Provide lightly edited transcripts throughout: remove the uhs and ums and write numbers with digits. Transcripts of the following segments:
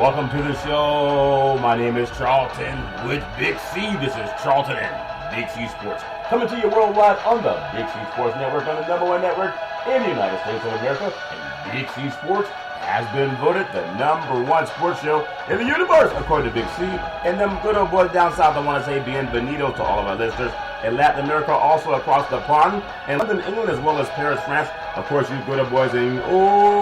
Welcome to the show. My name is Charlton with Big C. This is Charlton and Big C Sports. Coming to you worldwide on the Big C Sports Network, on the #1 network in the United States of America. And Big C Sports has been voted the #1 sports show in the universe, according to Big C. And them good old boys down south, I want to say bienvenido to all of our listeners in Latin America, also across the pond, and London, England, as well as Paris, France. Of course, you good old boys in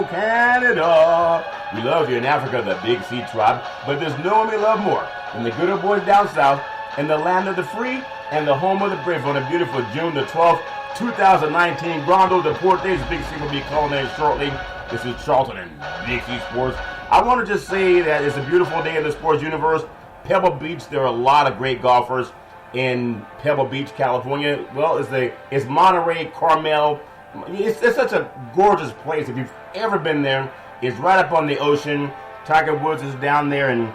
Canada. We love you in Africa, the Big C tribe, but there's no one we love more than the good old boys down south in the land of the free and the home of the brave on a beautiful June the 12th, 2019. Grando Deportes. Big C will be calling in shortly. This is Charlton and Big C Sports. I want to just say that it's a beautiful day in the sports universe. Pebble Beach, there are a lot of great golfers in Pebble Beach, California. Well, it's Monterey, Carmel. It's such a gorgeous place. If you've ever been there, it's right up on the ocean. Tiger Woods is down there, and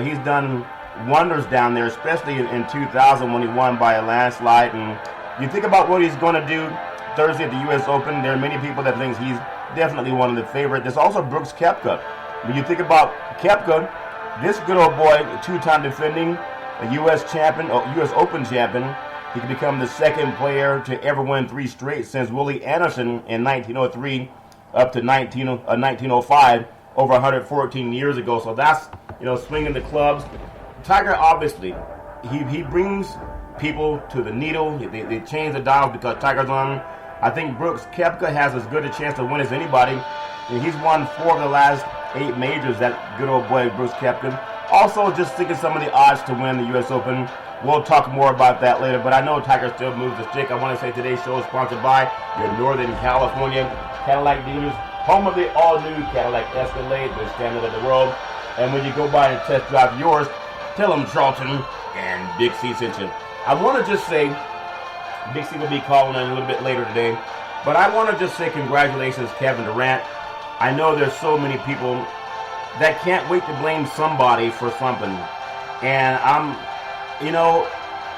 he's done wonders down there, especially in 2000 when he won by a landslide. And you think about what he's going to do Thursday at the U.S. Open. There are many people that think he's definitely one of the favorites. There's also Brooks Koepka. When you think about Koepka, this good old boy, two-time defending a U.S. champion, U.S. Open champion. He could become the second player to ever win 3 straight since Willie Anderson in 1903 up to 1905, over 114 years ago. So that's, swinging the clubs. Tiger, obviously, he brings people to the needle. They change the dials because Tiger's on. I think Brooks Koepka has as good a chance to win as anybody. And he's won 4 of the last 8 majors, that good old boy Brooks Koepka. Also, just thinking some of the odds to win the U.S. Open. We'll talk more about that later, but I know Tiger still moves the stick. I want to say today's show is sponsored by your Northern California Cadillac dealers, home of the all-new Cadillac Escalade, the standard of the world. And when you go by and test drive yours, tell them Charlton and Big C sent you. I want to just say, Big C will be calling in a little bit later today, but I want to just say congratulations, Kevin Durant. I know there's so many people that can't wait to blame somebody for something. And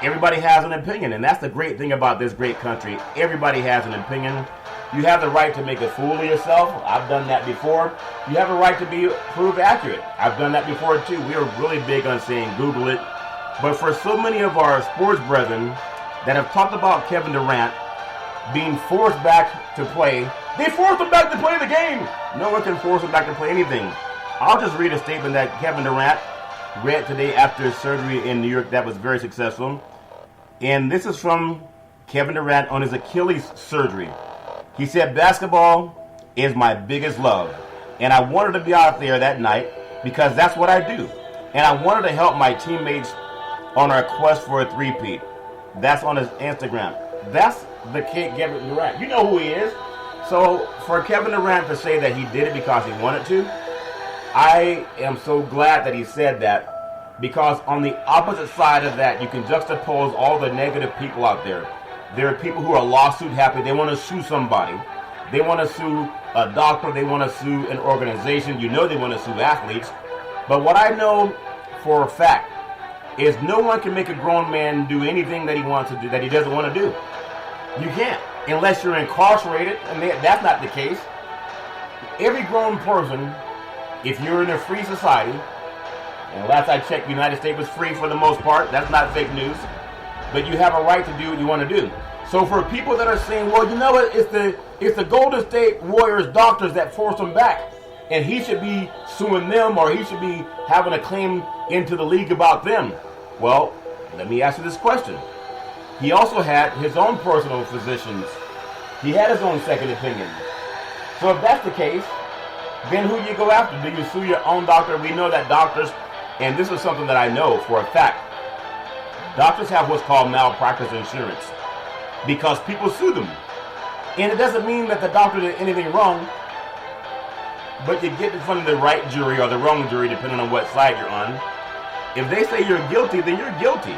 everybody has an opinion, and that's the great thing about this great country. Everybody has an opinion. You have the right to make a fool of yourself. I've done that before. You have a right to be proved accurate. I've done that before too. We are really big on saying Google it. But for so many of our sports brethren that have talked about Kevin Durant being forced back to play, they forced him back to play the game. No one can force him back to play anything. I'll just read a statement that Kevin Durant read today after surgery in New York that was very successful. And this is from Kevin Durant on his Achilles surgery. He said, "Basketball is my biggest love, and I wanted to be out there that night because that's what I do. And I wanted to help my teammates on our quest for a three-peat." That's on his Instagram. That's the kid Kevin Durant. You know who he is. So for Kevin Durant to say that he did it because he wanted to, I am so glad that he said that, because on the opposite side of that, you can juxtapose all the negative people out there. There are people who are lawsuit happy. They want to sue somebody. They want to sue a doctor. They want to sue an organization. They want to sue athletes. But what I know for a fact is no one can make a grown man do anything that he wants to do, that he doesn't want to do. You can't, unless you're incarcerated, and that's not the case. Every grown person, if you're in a free society, and last I checked, the United States was free for the most part. That's not fake news. But you have a right to do what you want to do. So for people that are saying, well, you know what, it's the Golden State Warriors doctors that forced him back, and he should be suing them, or he should be having a claim into the league about them. Well, let me ask you this question. He also had his own personal physicians. He had his own second opinion. So if that's the case, then who do you go after? Do you sue your own doctor? We know that doctors, and this is something that I know for a fact, doctors have what's called malpractice insurance because people sue them. And it doesn't mean that the doctor did anything wrong, but you get in front of the right jury or the wrong jury, depending on what side you're on. If they say you're guilty, then you're guilty.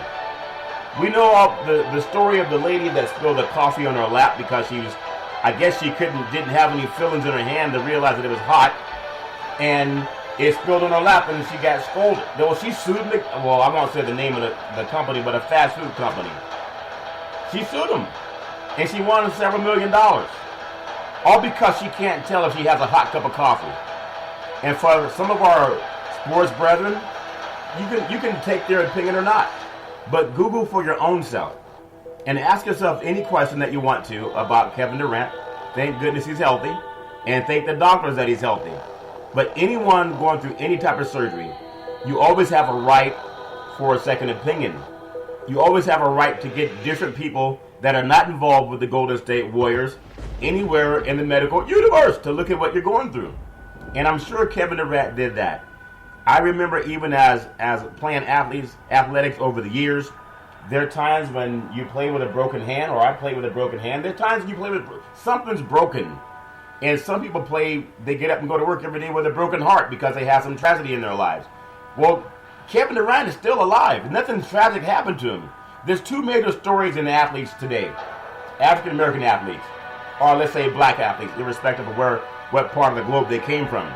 We know the story of the lady that spilled the coffee on her lap because she didn't have any fillings in her hand to realize that it was hot, and it spilled on her lap and she got scolded. Well, she sued I won't say the name of the company, but a fast food company. She sued them, and she won several $1 million. All because she can't tell if she has a hot cup of coffee. And for some of our sports brethren, you can take their opinion or not. But Google for your own self and ask yourself any question that you want to about Kevin Durant. Thank goodness he's healthy, and thank the doctors that he's healthy. But anyone going through any type of surgery, you always have a right for a second opinion. You always have a right to get different people that are not involved with the Golden State Warriors anywhere in the medical universe to look at what you're going through. And I'm sure Kevin Durant did that. I remember even as playing athletics over the years, there are times when you play with a broken hand, or I play with a broken hand. There are times when you play with something's broken. And some people they get up and go to work every day with a broken heart because they have some tragedy in their lives. Well, Kevin Durant is still alive. Nothing tragic happened to him. There's two major stories in athletes today. African American athletes, or let's say black athletes, irrespective of what part of the globe they came from.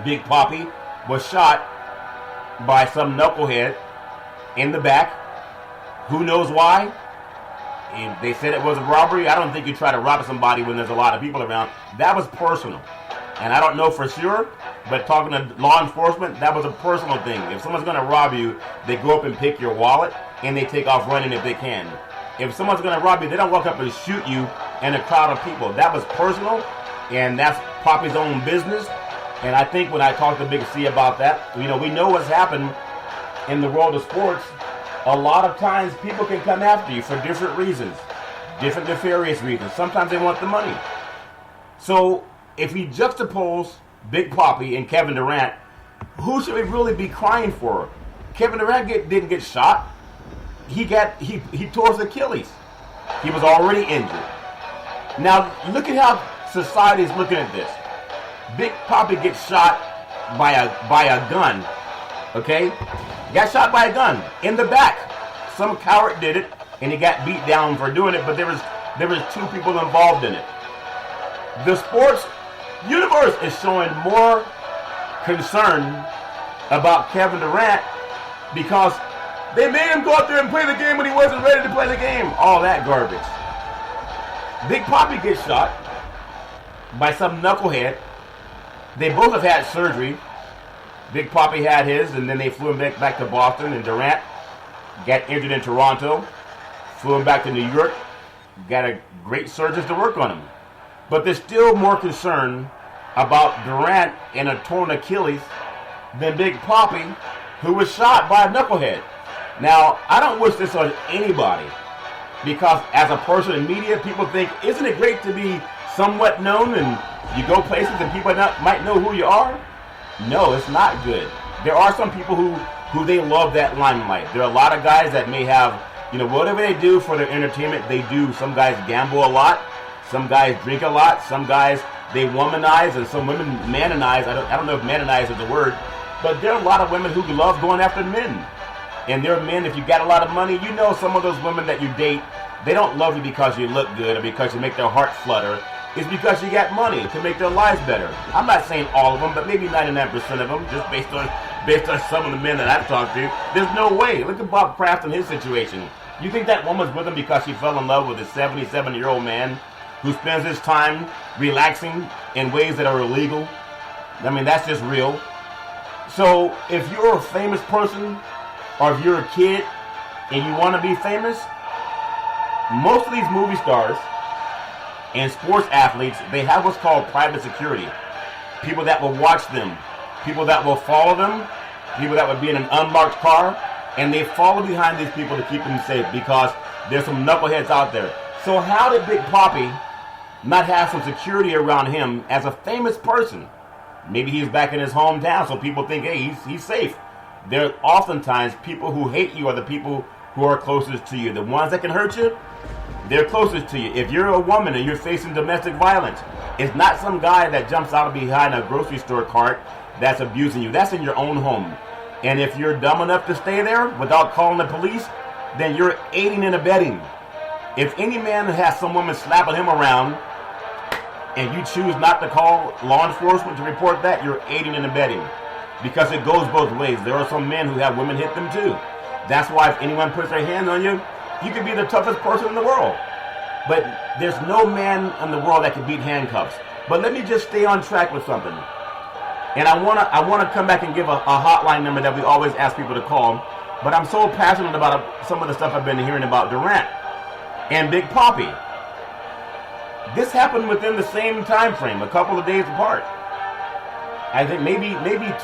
Big Papi was shot by some knucklehead in the back. Who knows why? And they said it was a robbery. I don't think you try to rob somebody when there's a lot of people around. That was personal. And I don't know for sure, but talking to law enforcement, that was a personal thing. If someone's going to rob you, they go up and pick your wallet, and they take off running if they can. If someone's going to rob you, they don't walk up and shoot you in a crowd of people. That was personal, and that's Papi's own business. And I think when I talked to Big C about that, we know what's happened in the world of sports. A lot of times people can come after you for different reasons, different nefarious reasons. Sometimes they want the money. So if we juxtapose Big Papi and Kevin Durant, who should we really be crying for? Kevin Durant didn't get shot. He tore his Achilles. He was already injured. Now look at how society is looking at this. Big Papi gets shot by a gun. Okay? Got shot by a gun in the back. Some coward did it, and he got beat down for doing it, but there was two people involved in it. The sports universe is showing more concern about Kevin Durant because they made him go out there and play the game when he wasn't ready to play the game. All that garbage. Big Papi gets shot by some knucklehead. They both have had surgery. Big Papi had his, and then they flew him back to Boston, and Durant got injured in Toronto, flew him back to New York, got a great surgeon to work on him. But there's still more concern about Durant and a torn Achilles than Big Papi, who was shot by a knucklehead. Now, I don't wish this on anybody, because as a person in media, people think, isn't it great to be somewhat known and you go places and people might know who you are? No, it's not good. There are some people who they love that limelight. There are a lot of guys that may have, whatever they do for their entertainment, they do. Some guys gamble a lot. Some guys drink a lot. Some guys, they womanize, and some women manonize. I don't know if manonize is a word, but there are a lot of women who love going after men. And there are men, if you got a lot of money, some of those women that you date, they don't love you because you look good or because you make their heart flutter. It's because you got money to make their lives better. I'm not saying all of them, but maybe 99% of them, just based on some of the men that I've talked to. There's no way. Look at Bob Kraft and his situation. You think that woman's with him because she fell in love with a 77-year-old man who spends his time relaxing in ways that are illegal? I mean, that's just real. So if you're a famous person, or if you're a kid and you want to be famous, most of these movie stars and sports athletes, they have what's called private security. People that will watch them, people that will follow them, people that would be in an unmarked car, and they follow behind these people to keep them safe because there's some knuckleheads out there. So how did Big Papi not have some security around him as a famous person? Maybe he's back in his hometown, so people think, hey, he's safe. There are oftentimes people who hate you are the people who are closest to you. The ones that can hurt you, they're closest to you. If you're a woman and you're facing domestic violence, it's not some guy that jumps out behind a grocery store cart that's abusing you. That's in your own home. And if you're dumb enough to stay there without calling the police, then you're aiding and abetting. If any man has some woman slapping him around and you choose not to call law enforcement to report that, you're aiding and abetting. Because it goes both ways. There are some men who have women hit them too. That's why if anyone puts their hand on you, you could be the toughest person in the world. But there's no man in the world that can beat handcuffs. But let me just stay on track with something. And I wanna come back and give a hotline number that we always ask people to call. But I'm so passionate about some of the stuff I've been hearing about Durant and Big Papi. This happened within the same time frame, a couple of days apart. I think maybe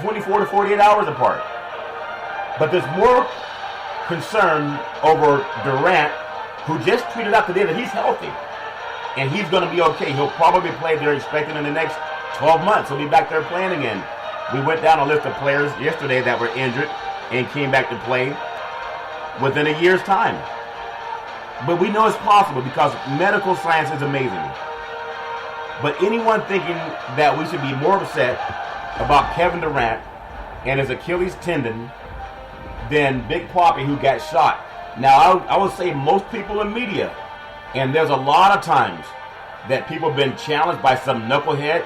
24 to 48 hours apart. But there's more concern over Durant, who just tweeted out today that he's healthy and he's going to be okay. He'll probably play. They're expecting in the next 12 months he'll be back there playing again. We went down a list of players yesterday that were injured and came back to play within a year's time. But we know it's possible because medical science is amazing. But anyone thinking that we should be more upset about Kevin Durant and his Achilles tendon than Big Papi, who got shot. Now, I would say most people in media, and there's a lot of times that people have been challenged by some knucklehead.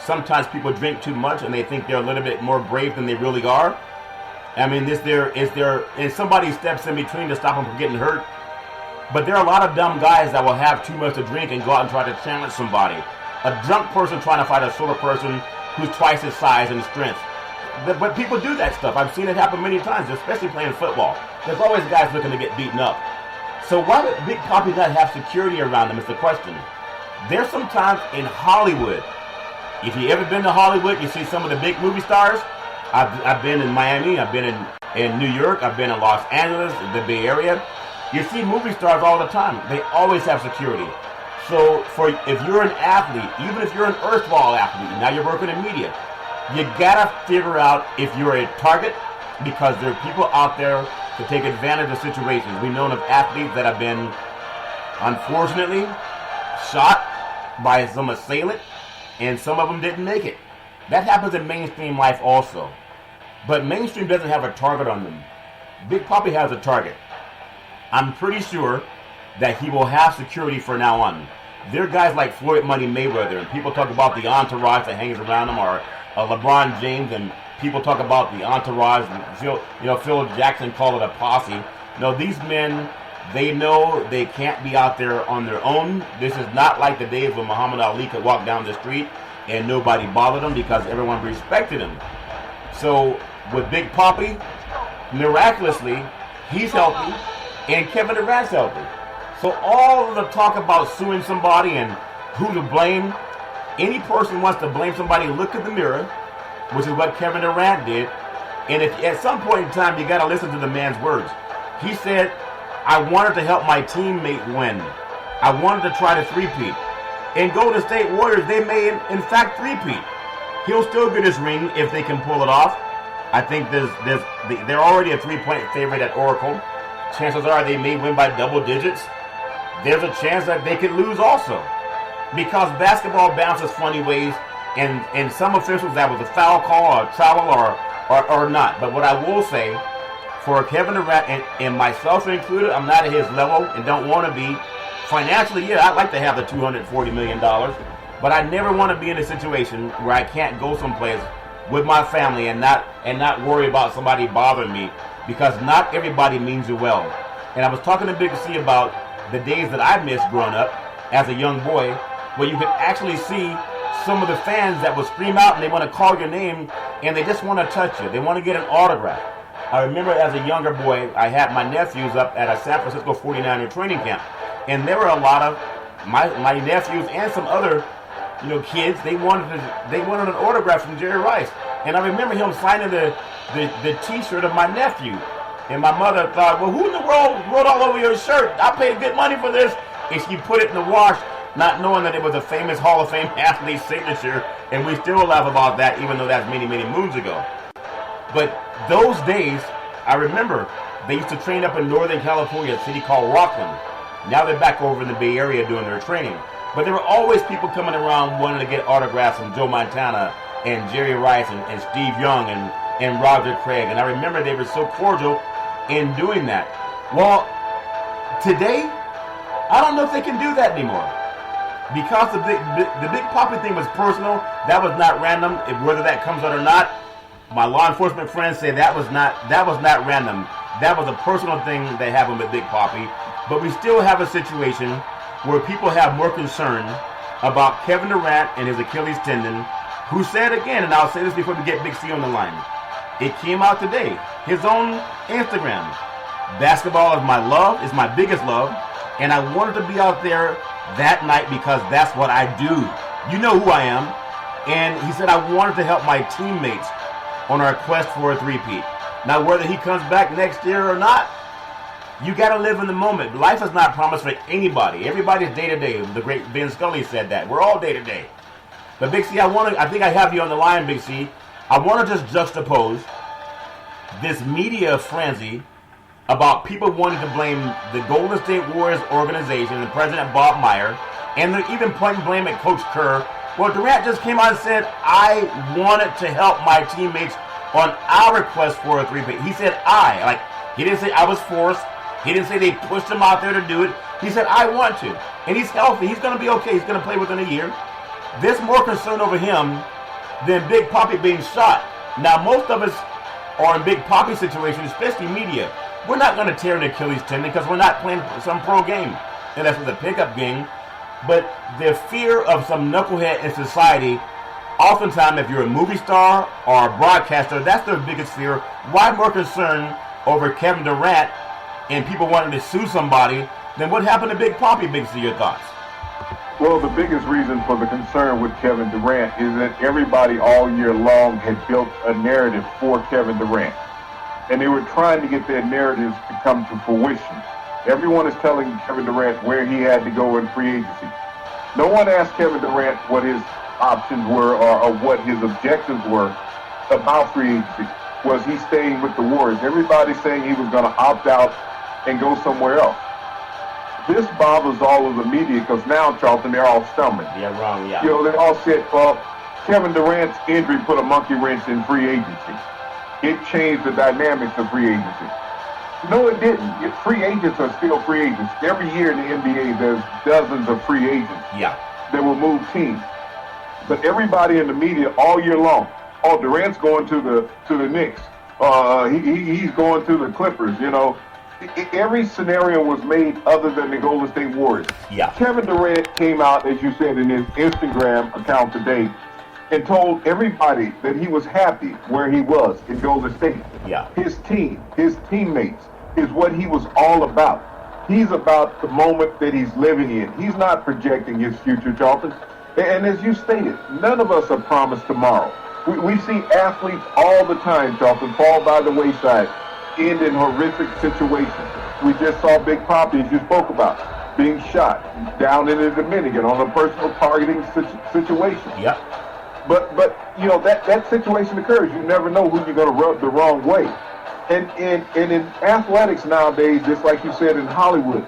Sometimes people drink too much and they think they're a little bit more brave than they really are. I mean, and somebody steps in between to stop them from getting hurt. But there are a lot of dumb guys that will have too much to drink and go out and try to challenge somebody. A drunk person trying to fight a sober person who's twice his size and strength. But people do that stuff. I've seen it happen many times, especially playing football. There's always guys looking to get beaten up. So why would Big Papi not have security around him is the question. There's sometimes in Hollywood, if you ever been to Hollywood, you see some of the big movie stars. I've been in Miami, I've been in New York, I've been in Los Angeles, the Bay Area. You see movie stars all the time. They always have security. So if you're an athlete, even if you're an earthball athlete, now you're working in media, you gotta figure out if you're a target, because there are people out there to take advantage of situations. We know of athletes that have been, unfortunately, shot by some assailant, and some of them didn't make it. That happens in mainstream life also. But mainstream doesn't have a target on them. Big Papi has a target. I'm pretty sure that he will have security from now on. There are guys like Floyd Money Mayweather, and people talk about the entourage that hangs around him, or LeBron James, and people talk about the entourage. Phil Jackson called it a posse. No, these men, they know they can't be out there on their own. This is not like the days when Muhammad Ali could walk down the street and nobody bothered him because everyone respected him. So with Big Papi, miraculously, he's healthy and Kevin Durant's healthy. So all of the talk about suing somebody and who to blame, any person wants to blame somebody, look in the mirror, which is what Kevin Durant did. And if at some point in time, you got to listen to the man's words. He said, I wanted to help my teammate win. I wanted to try to three-peat. And Golden State Warriors, they may in fact three-peat. He'll still get his ring if they can pull it off. I think they're already a 3-point favorite at Oracle. Chances are they may win by double digits. There's a chance that they could lose also. Because basketball bounces funny ways, and some officials, that was a foul call or a travel or not. But what I will say, for Kevin Durant and myself included, I'm not at his level and don't want to be. Financially, yeah, I'd like to have the $240 million, but I never want to be in a situation where I can't go someplace with my family and not worry about somebody bothering me, because not everybody means you well. And I was talking to Big C about the days that I missed growing up as a young boy, where you could actually see some of the fans that would scream out and they want to call your name and they just want to touch you. They want to get an autograph. I remember as a younger boy, I had my nephews up at a San Francisco 49er training camp. And there were a lot of my nephews and some other, kids. They wanted an autograph from Jerry Rice, and I remember him signing the T-shirt of my nephew. And my mother thought, well, who in the world wrote all over your shirt? I paid good money for this. And she put it in the wash, not knowing that it was a famous Hall of Fame athlete's signature. And we still laugh about that, even though that's many, many moons ago. But those days, I remember they used to train up in Northern California, a city called Rockland. Now they're back over in the Bay Area doing their training. But there were always people coming around wanting to get autographs from Joe Montana and Jerry Rice and Steve Young and Roger Craig. And I remember they were so cordial in doing that. Well, today, I don't know if they can do that anymore. Because the Big Papi thing was personal, that was not random. Whether that comes out or not, my law enforcement friends say that was not random. That was a personal thing that happened with Big Papi. But we still have a situation where people have more concern about Kevin Durant and his Achilles tendon, who said again, and I'll say this before we get Big C on the line, it came out today, his own Instagram, basketball is my love, is my biggest love, and I wanted to be out there that night because that's what I do. You know who I am. And he said, I wanted to help my teammates on our quest for a three-peat. Now, whether he comes back next year or not, you got to live in the moment. Life is not promised for anybody. Everybody's day-to-day. The great Vin Scully said that. We're all day-to-day. But, Big C, I think I have you on the line, Big C. I want to just juxtapose this media frenzy about people wanting to blame the Golden State Warriors organization and President Bob Meyer, and they're even pointing blame at Coach Kerr. Well, Durant just came out and said, I wanted to help my teammates on our request for a three-peat. He said he didn't say I was forced. He didn't say they pushed him out there to do it. He said, I want to. And he's healthy. He's going to be okay. He's going to play within a year. There's more concern over him than Big Papi being shot. Now, most of us are in Big Papi situations, especially media. We're not going to tear an Achilles tendon because we're not playing some pro game. And that's a pickup game. But the fear of some knucklehead in society, oftentimes if you're a movie star or a broadcaster, that's their biggest fear. Why more concern over Kevin Durant and people wanting to sue somebody than what happened to Big Papi? Big C, your thoughts? Well, the biggest reason for the concern with Kevin Durant is that everybody all year long had built a narrative for Kevin Durant. And they were trying to get their narratives to come to fruition. Everyone is telling Kevin Durant where he had to go in free agency. No one asked Kevin Durant what his options were or what his objectives were about free agency. Was he staying with the Warriors? Everybody's saying he was going to opt out and go somewhere else. This bothers all of the media because now, Charlton, they're all stumbling. Yeah, wrong, yeah. You know, they all said, well, Kevin Durant's injury put a monkey wrench in free agency. It changed the dynamics of free agency. No, it didn't. Free agents are still free agents. Every year in the NBA, there's dozens of free agents that will move teams. But everybody in the media all year long, oh, Durant's going to the Knicks. He's going to the Clippers. You know, every scenario was made other than the Golden State Warriors. Yeah. Kevin Durant came out, as you said, in his Instagram account today, and told everybody that he was happy where he was in Golden State. Yeah. His team, his teammates, is what he was all about. He's about the moment that he's living in. He's not projecting his future, Charlton. And as you stated, none of us are promised tomorrow. We see athletes all the time, Charlton, fall by the wayside, end in horrific situations. We just saw Big Papi, as you spoke about, being shot down in the Dominican on a personal targeting situation. Yep. But you know, that situation occurs. You never know who you're going to rub the wrong way. And in athletics nowadays, just like you said in Hollywood,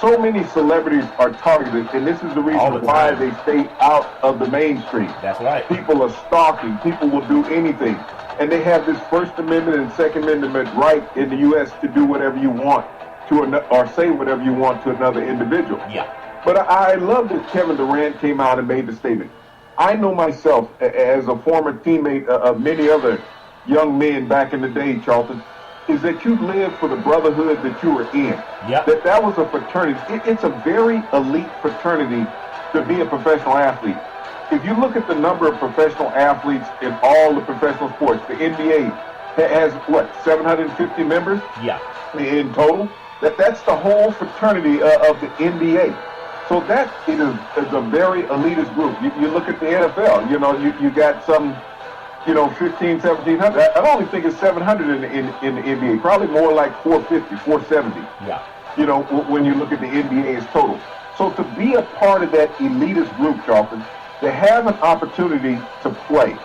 so many celebrities are targeted, and this is the reason why they stay out of the mainstream. That's right. People are stalking. People will do anything. And they have this First Amendment and Second Amendment right in the U.S. to do whatever you want to or say whatever you want to another individual. Yeah. But I love that Kevin Durant came out and made the statement. I know myself as a former teammate of many other young men back in the day, Charlton, is that you lived for the brotherhood that you were in. Yep. That was a fraternity. It's a very elite fraternity to be a professional athlete. If you look at the number of professional athletes in all the professional sports, the NBA has, 750 members? Yeah. In total? That's the whole fraternity of the NBA. So that is a very elitist group. You look at the NFL, you know, you got some, 15, 1,700. I only think it's 700 in the NBA. Probably more like 450, 470. Yeah. When you look at the NBA's total. So to be a part of that elitist group, Charlton, to have an opportunity to play.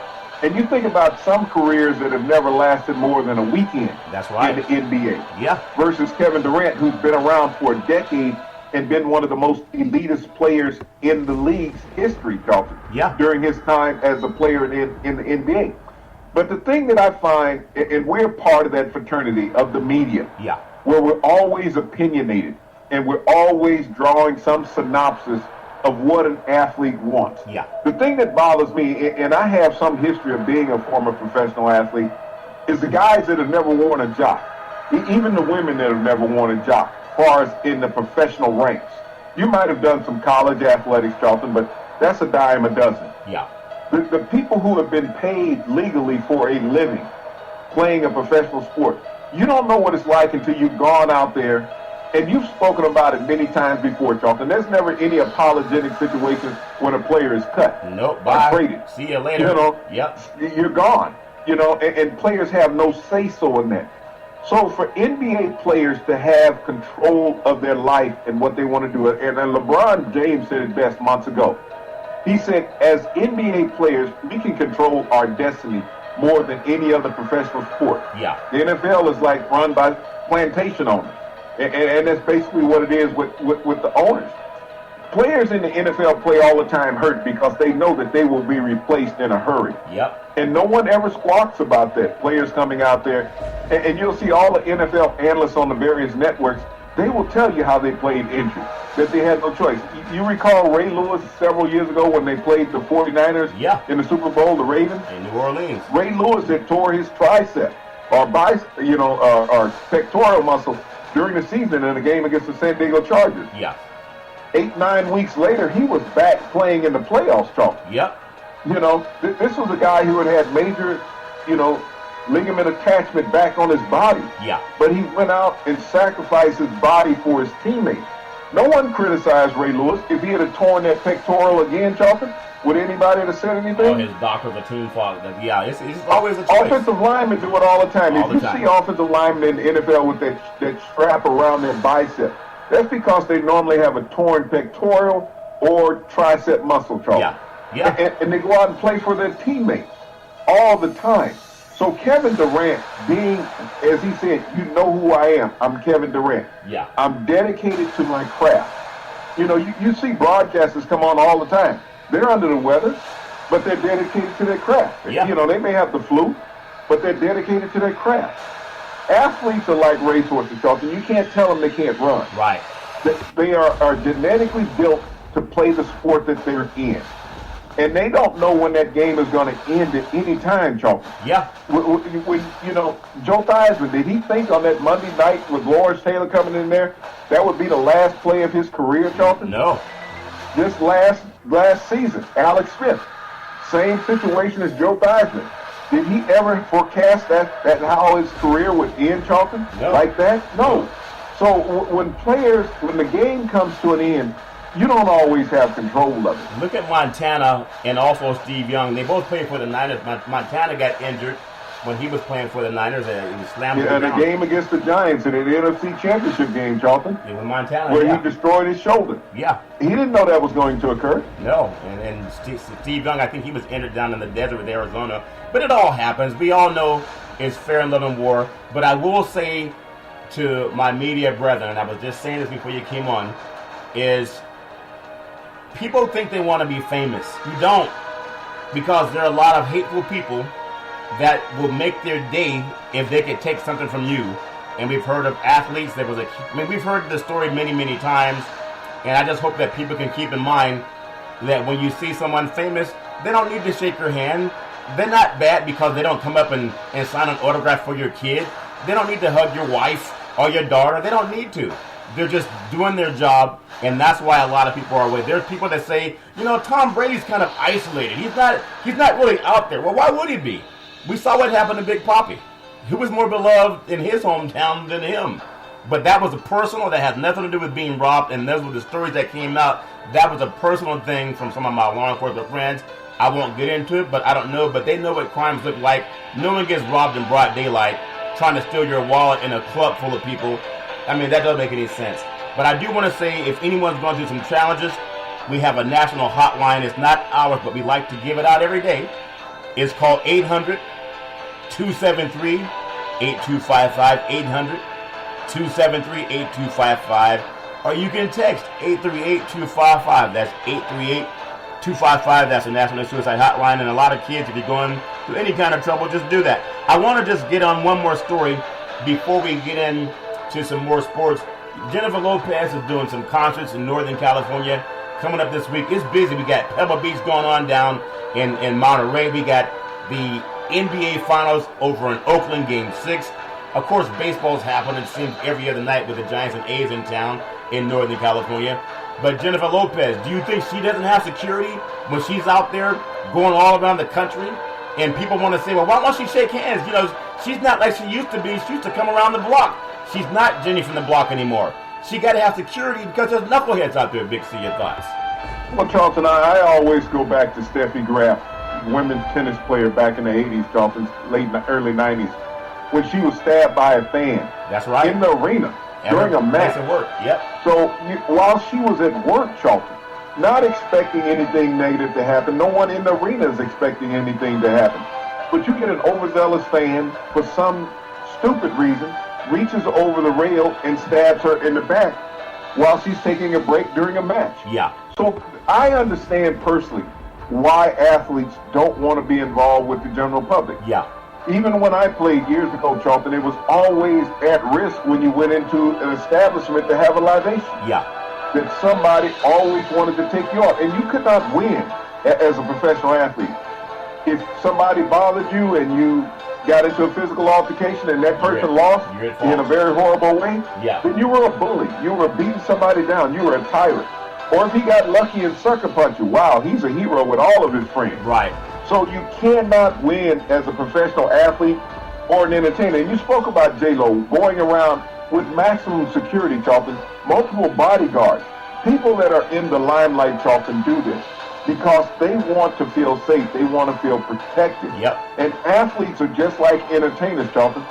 And you think about some careers that have never lasted more than a weekend. That's right. In the NBA. Yeah. Versus Kevin Durant, who's been around for a decade and been one of the most elitist players in the league's history, Charlton. Yeah. During his time as a player in the NBA. But the thing that I find, and we're part of that fraternity of the media, yeah, where we're always opinionated and we're always drawing some synopsis of what an athlete wants. Yeah. The thing that bothers me, and I have some history of being a former professional athlete, is the guys that have never worn a jock. Even the women that have never worn a jock, as far as in the professional ranks. You might have done some college athletics, Charlton, but that's a dime a dozen. Yeah. The people who have been paid legally for a living playing a professional sport, you don't know what it's like until you've gone out there, and you've spoken about it many times before, Charlton. There's never any apologetic situation when a player is cut. Nope. Or traded. See you later. You know, yep. You're gone. You know, and players have no say-so in that. So for NBA players to have control of their life and what they want to do, and LeBron James said it best months ago. He said, as NBA players, we can control our destiny more than any other professional sport. Yeah. The NFL is like run by plantation owners. And that's basically what it is with the owners. Players in the NFL play all the time hurt because they know that they will be replaced in a hurry. Yep. And no one ever squawks about that. Players coming out there, and you'll see all the NFL analysts on the various networks, they will tell you how they played injured, that they had no choice. You recall Ray Lewis several years ago when they played the 49ers in the Super Bowl, the Ravens? In New Orleans. Ray Lewis had tore his tricep or pectoral muscle during the season in a game against the San Diego Chargers. Yeah. 8-9 weeks later, he was back playing in the playoffs, Charlton. Yep. You know, this was a guy who had major, ligament attachment back on his body. Yeah. But he went out and sacrificed his body for his teammates. No one criticized Ray Lewis. If he had torn that pectoral again, Charlton, would anybody have said anything? Oh, his doctor, the team father. Yeah, it's always a choice. Offensive linemen do it all the time. All if the time. See offensive linemen in the NFL with that strap around their bicep, that's because they normally have a torn pectoral or tricep muscle, Charlton. Yeah. Yeah. And they go out and play for their teammates all the time. So Kevin Durant being, as he said, you know who I am. I'm Kevin Durant. Yeah. I'm dedicated to my craft. You know, you see broadcasters come on all the time. They're under the weather, but they're dedicated to their craft. Yeah. You know, they may have the flu, but they're dedicated to their craft. Athletes are like racehorses, Charlton. You can't tell them they can't run. Right. They are genetically built to play the sport that they're in. And they don't know when that game is going to end at any time, Charlton. Yeah. When Joe Theismann, did he think on that Monday night with Lawrence Taylor coming in there, that would be the last play of his career, Charlton? No. This last season, Alex Smith, same situation as Joe Theismann. Did he ever forecast that how his career would end, Charlton? No. Like that? No. So when the game comes to an end, you don't always have control of it. Look at Montana and also Steve Young. They both played for the Niners. Montana got injured when he was playing for the Niners, and he slammed him down. And a game against the Giants in an NFC Championship game, Charlton. It was Montana, where he destroyed his shoulder. Yeah. He didn't know that was going to occur. No. And Steve Young, I think he was injured down in the desert with Arizona. But it all happens. We all know it's fair and love and war. But I will say to my media brethren, and I was just saying this before you came on, is people think they want to be famous. You don't. Because there are a lot of hateful people that will make their day if they could take something from you. And we've heard of athletes. We've heard the story many, many times. And I just hope that people can keep in mind that when you see someone famous, they don't need to shake your hand. They're not bad because they don't come up and sign an autograph for your kid. They don't need to hug your wife or your daughter. They don't need to. They're just doing their job, and that's why a lot of people are away. There's people that say, Tom Brady's kind of isolated. He's not really out there. Well, why would he be? We saw what happened to Big Papi. He was more beloved in his hometown than him. But that was a personal, that has nothing to do with being robbed, and those were the stories that came out. That was a personal thing from some of my law enforcement friends. I won't get into it, but I don't know. But they know what crimes look like. No one gets robbed in broad daylight trying to steal your wallet in a club full of people. I mean, that doesn't make any sense. But I do want to say, if anyone's going through some challenges, we have a national hotline. It's not ours, but we like to give it out every day. It's called 800-273-8255, 800-273-8255. Or you can text 838-255. That's 838-255. That's the National Suicide Hotline. And a lot of kids, if you're going through any kind of trouble, just do that. I want to just get on one more story before we get into some more sports. Jennifer Lopez is doing some concerts in Northern California coming up this week. It's busy. We got Pebble Beach going on down in Monterey. We got the NBA Finals over in Oakland, Game 6. Of course, baseball's happening, it seems, every other night with the Giants and A's in town in Northern California. But Jennifer Lopez, do you think she doesn't have security when she's out there going all around the country? And people want to say, well, why won't she shake hands? You know, she's not like she used to be. She used to come around the block. She's not Jenny from the block anymore. She got to have security because there's knuckleheads out there. Big C, your thoughts? Well, Charlton, I always go back to Steffi Graf, women's tennis player back in the 80s, Charlton, early 90s, when she was stabbed by a fan. That's right. In the arena during a match. Place of work. Yep. So while she was at work, Charlton, not expecting anything negative to happen, no one in the arena is expecting anything to happen. But you get an overzealous fan for some stupid reason, reaches over the rail and stabs her in the back while she's taking a break during a match. Yeah. So I understand personally why athletes don't want to be involved with the general public. Yeah. Even when I played years ago, Charlton, it was always at risk when you went into an establishment to have a libation. Yeah. That somebody always wanted to take you off. And you could not win as a professional athlete. If somebody bothered you and you got into a physical altercation and that person lost in a very horrible way, then you were a bully. You were beating somebody down. You were a tyrant. Or if he got lucky and sucker punched you, wow, he's a hero with all of his friends. Right. So you cannot win as a professional athlete or an entertainer. And you spoke about J-Lo going around with maximum security, Charlton, multiple bodyguards. People that are in the limelight, Charlton, do this because they want to feel safe. They want to feel protected. Yep. And athletes are just like entertainers, Charlton.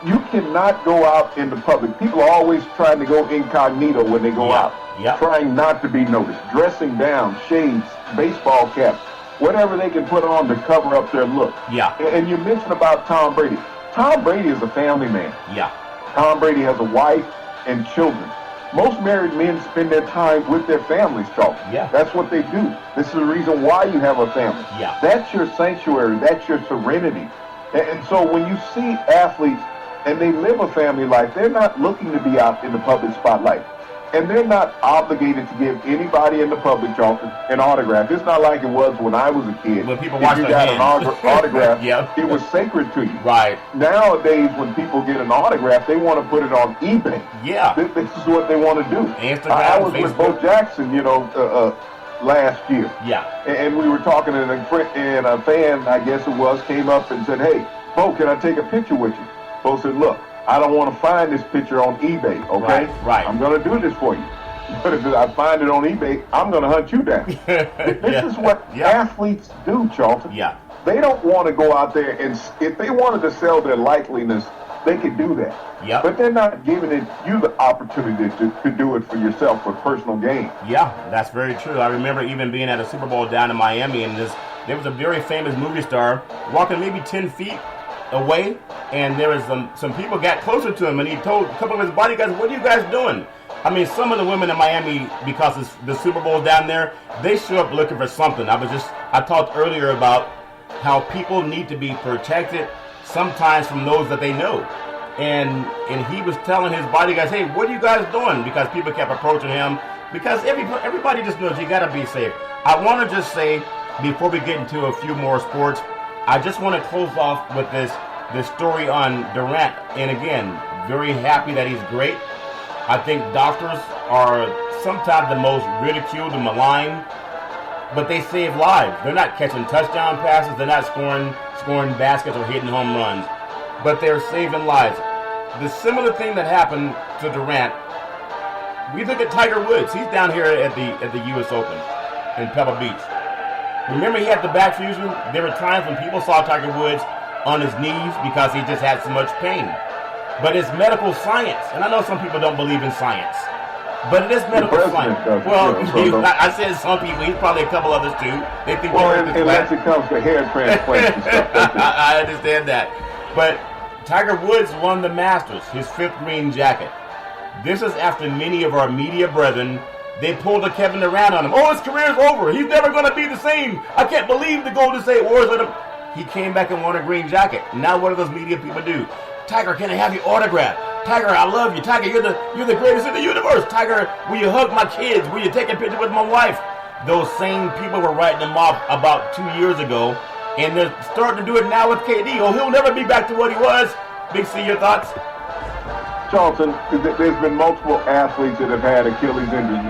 You cannot go out in the public. People are always trying to go incognito when they go out, trying not to be noticed, dressing down, shades, baseball caps, whatever they can put on to cover up their look. Yeah. And you mentioned about Tom Brady. Tom Brady is a family man. Yeah. Tom Brady has a wife and children. Most married men spend their time with their families, Charlton. Yeah. That's what they do. This is the reason why you have a family. Yeah. That's your sanctuary. That's your serenity. And so when you see athletes and they live a family life, they're not looking to be out in the public spotlight. And they're not obligated to give anybody in the public, Charlton, an autograph. It's not like it was when I was a kid. When people if you got an autograph, yep. It was sacred to you. Right. Nowadays, when people get an autograph, they want to put it on eBay. Yeah. This is what they want to do. Instagram, I was Facebook. with Bo Jackson, last year. Yeah. And we were talking, and a fan, I guess it was, came up and said, "Hey, Bo, can I take a picture with you?" Bo said, "Look, I don't want to find this picture on eBay, okay? Right. I'm going to do this for you. But if I find it on eBay, I'm going to hunt you down." This is what athletes do, Charlton. Yeah. They don't want to go out there, and if they wanted to sell their likeliness, they could do that. Yep. But they're not giving you the opportunity to do it for yourself for personal gain. Yeah, that's very true. I remember even being at a Super Bowl down in Miami, and there was a very famous movie star walking maybe 10 feet away, and there was some people got closer to him, and he told a couple of his bodyguards, "What are you guys doing?" I mean, some of the women in Miami, because it's the Super Bowl down there, they show up looking for something. I talked earlier about how people need to be protected sometimes from those that they know. And he was telling his bodyguards, "Hey, what are you guys doing?" Because people kept approaching him. Because everybody just knows you got to be safe. I want to just say, before we get into a few more sports, I just want to close off with this story on Durant. And again, very happy that he's great. I think doctors are sometimes the most ridiculed and maligned, but they save lives. They're not catching touchdown passes. They're not scoring baskets or hitting home runs, but they're saving lives. The similar thing that happened to Durant, we look at Tiger Woods. He's down here at the U.S. Open in Pebble Beach. Remember he had the back fusion? There were times when people saw Tiger Woods on his knees because he just had so much pain. But it's medical science, and I know some people don't believe in science, but it is medical science. Well, I said some people. He's probably a couple others too. They think unless it comes to hair transplants and stuff. I understand that, but Tiger Woods won the Masters, his 5th green jacket. This is after many of our media brethren, they pulled a Kevin Durant on him. "Oh, his career's over. He's never going to be the same. I can't believe the Golden State Warriors let him." He came back and won a green jacket. Now what do those media people do? "Tiger, can I have your autograph? Tiger, I love you. Tiger, you're the greatest in the universe. Tiger, will you hug my kids? Will you take a picture with my wife?" Those same people were writing him off about 2 years ago, and they're starting to do it now with KD. "Oh, he'll never be back to what he was." Big C, your thoughts? Charlton, there's been multiple athletes that have had Achilles injuries.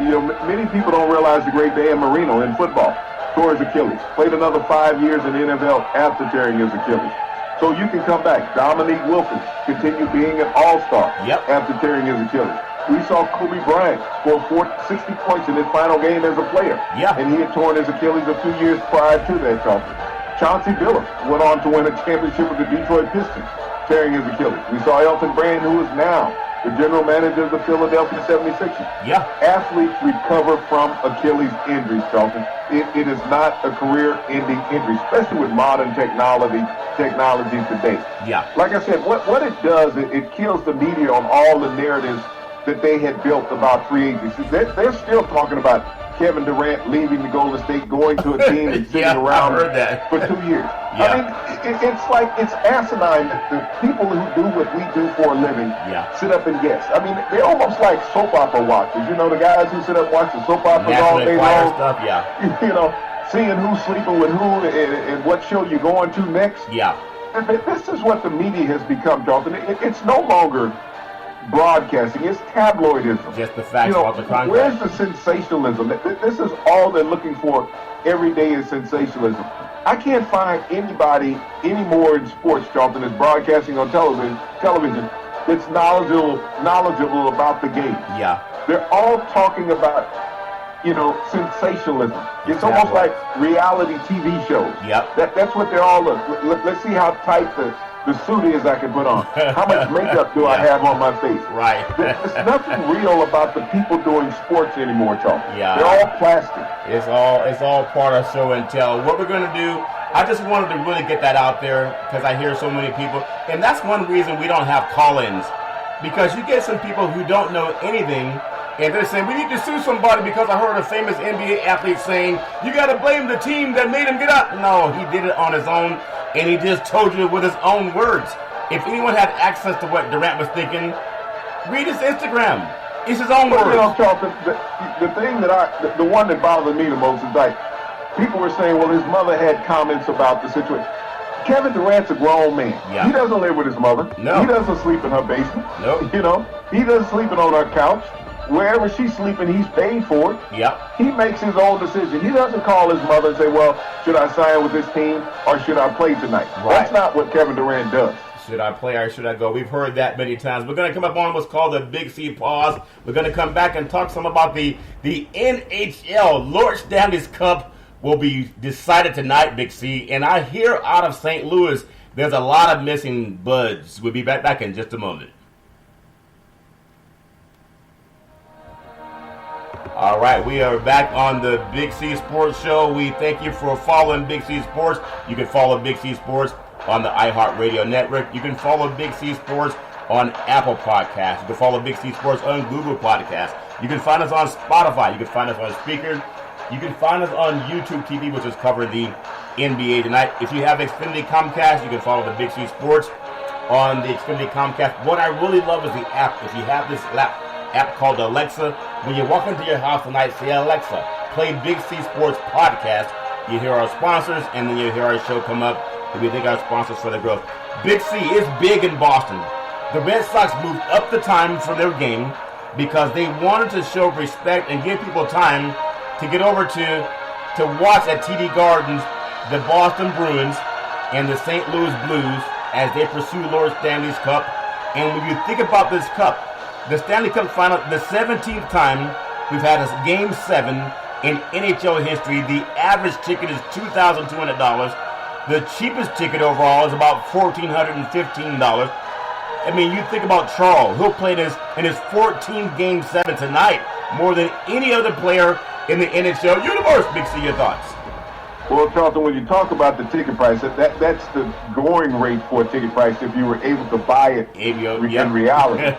Many people don't realize the great Dan Marino in football tore his Achilles. Played another 5 years in the NFL after tearing his Achilles. So you can come back. Dominique Wilkins continued being an all-star after tearing his Achilles. We saw Kobe Bryant score 60 points in his final game as a player. And he had torn his Achilles a few years prior to that, Charlton. Chauncey Billups went on to win a championship with the Detroit Pistons, tearing his Achilles. We saw Elton Brand, who is now the general manager of the Philadelphia 76ers. Athletes recover from Achilles injuries, Charlton. It is not a career-ending injury, especially with modern technology today. Like I said, what it does, it kills the media on all the narratives that they had built about free agency. They're still talking about Kevin Durant leaving the Golden State, going to a team and sitting around for 2 years. I mean, it's asinine that the people who do what we do for a living sit up and guess. I mean, they're almost like soap opera watchers. The guys who sit up and watch the soap operas all day long. Seeing who's sleeping with who and what show you're going to next. This is what the media has become, Jonathan. It's no longer broadcasting, it's tabloidism. Just the facts about the contract. Where's the sensationalism? This is all they're looking for every day is sensationalism. I can't find anybody anymore in sports, Jonathan, that's broadcasting on television that's knowledgeable about the game. They're all talking about, sensationalism. It's almost like reality TV shows. That's what they're all let's see how tight the suit is I can put on. How much makeup do I have on my face? There's nothing real about the people doing sports anymore, Charles. They're all plastic. It's all part of show and tell. What we're going to do, I just wanted to really get that out there because I hear so many people. And that's one reason we don't have call-ins. Because you get some people who don't know anything and they're saying, we need to sue somebody because I heard a famous NBA athlete saying, you got to blame the team that made him get up. No, he did it on his own. And he just told you with his own words. If anyone had access to what Durant was thinking, read his Instagram. It's his own words. Charlton, the thing the one that bothered me the most is like, people were saying, well, his mother had comments about the situation. Kevin Durant's a grown man. He doesn't live with his mother. No. He doesn't sleep in her basement. No. He doesn't sleep on her couch. Wherever she's sleeping, he's paid for it. He makes his own decision. He doesn't call his mother and say, well, should I sign with this team or should I play tonight? That's not what Kevin Durant does. Should I play or should I go? We've heard that many times. We're going to come up on what's called the Big C pause. We're going to come back and talk some about the NHL. Lord Stanley's Cup will be decided tonight, Big C. And I hear out of St. Louis, there's a lot of missing buds. We'll be back in just a moment. All right, we are back on the Big C Sports Show. We thank you for following Big C Sports. You can follow Big C Sports on the iHeartRadio network. You can follow Big C Sports on Apple Podcasts. You can follow Big C Sports on Google Podcasts. You can find us on Spotify. You can find us on Speaker. You can find us on YouTube TV, which is covering the NBA tonight. If you have Xfinity Comcast, you can follow the Big C Sports on the Xfinity Comcast. What I really love is the app. If you have this app called Alexa, when you walk into your house tonight, say, Alexa, play Big C Sports Podcast. You hear our sponsors, and then you hear our show come up, and we thank our sponsors for the growth. Big C is big in Boston. The Red Sox moved up the time for their game because they wanted to show respect and give people time to get over to watch at TD Gardens the Boston Bruins and the St. Louis Blues as they pursue Lord Stanley's Cup. And when you think about this cup, the Stanley Cup final, the 17th time we've had a Game 7 in NHL history. The average ticket is $2,200. The cheapest ticket overall is about $1,415. I mean, you think about Charles, who played in his 14th Game 7 tonight, more than any other player in the NHL universe. Big C, your thoughts? Well, Charlton, when you talk about the ticket price, that's the going rate for a ticket price if you were able to buy it in reality.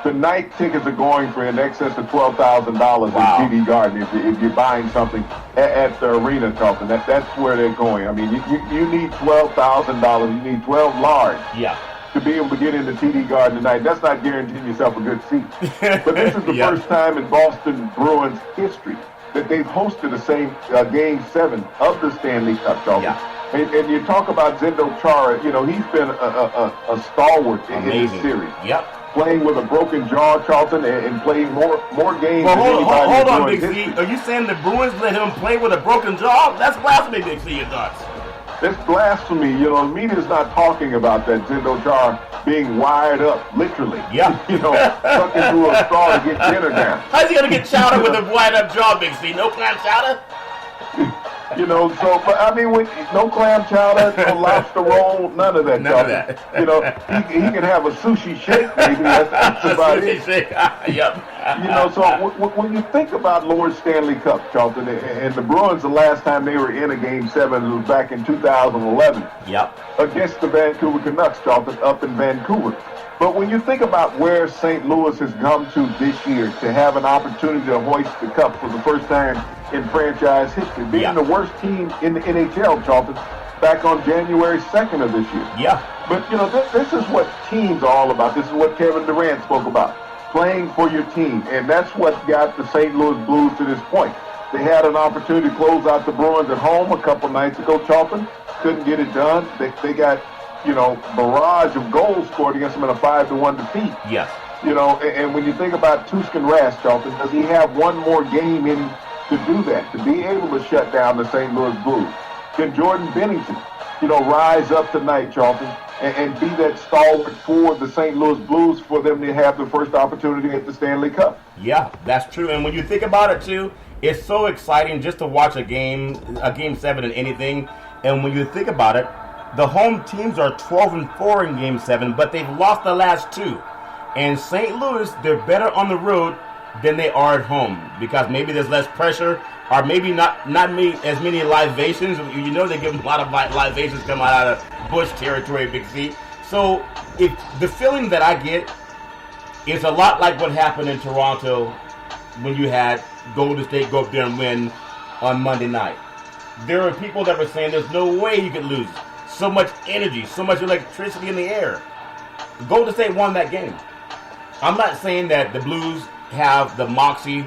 Tonight, tickets are going for in excess of $12,000 in TD Garden if you're buying something at the arena, Charlton. That's where they're going. I mean, you need $12,000. You need 12 large. To be able to get into TD Garden tonight. That's not guaranteeing yourself a good seat. But this is the first time in Boston Bruins history that they've hosted the same Game 7 of the Stanley Cup, Charlton. And you talk about Zdeno Chara, he's been a stalwart in this series. playing with a broken jaw, Charlton, and playing more games Well, than anybody hold on, in Big history. C. Are you saying the Bruins let him play with a broken jaw? That's blasphemy, Big C, your thoughts. That's blasphemy. You know, the media's not talking about that Zendo Chara being wired up, literally. Yeah. You know, stuck into a straw to get dinner down. How's he going to get chowder with a wide-up jaw, Big C? No clam chowder? You know, so, but I mean, with no clam chowder, no lobster roll, none of that. None of that. You know, he can have a sushi shake, maybe. That's about it. Yep. You know, so when you think about Lord Stanley Cup, Charlton, and the Bruins, the last time they were in a Game 7 was back in 2011. Yep. Against the Vancouver Canucks, Charlton, up in Vancouver. But when you think about where St. Louis has come to this year to have an opportunity to hoist the cup for the first time in franchise history, being the worst team in the NHL, Charlton, back on January 2nd of this year. Yeah. But, you know, this is what teams are all about. This is what Kevin Durant spoke about, playing for your team. And that's what got the St. Louis Blues to this point. They had an opportunity to close out the Bruins at home a couple nights ago, Charlton. Couldn't get it done. They got, you know, barrage of goals scored against them in a 5-1 defeat. Yes. You know, and when you think about Tuscan Rask, Charlton, does he have one more game in to do that, to be able to shut down the St. Louis Blues? Can Jordan Bennington, you know, rise up tonight, Charlton, and be that stalwart for the St. Louis Blues for them to have the first opportunity at the Stanley Cup? Yeah, that's true. And when you think about it, too, it's so exciting just to watch a game 7 in anything. And when you think about it, the home teams are 12-4 in Game 7, but they've lost the last 2. And St. Louis, they're better on the road than they are at home because maybe there's less pressure or maybe not as many libations. You know they give them a lot of libations coming out of Bush territory, Big C. So if the feeling that I get is a lot like what happened in Toronto when you had Golden State go up there and win on Monday night. There are people that were saying there's no way you could lose. So much energy, so much electricity in the air. Golden State won that game. I'm not saying that the Blues have the moxie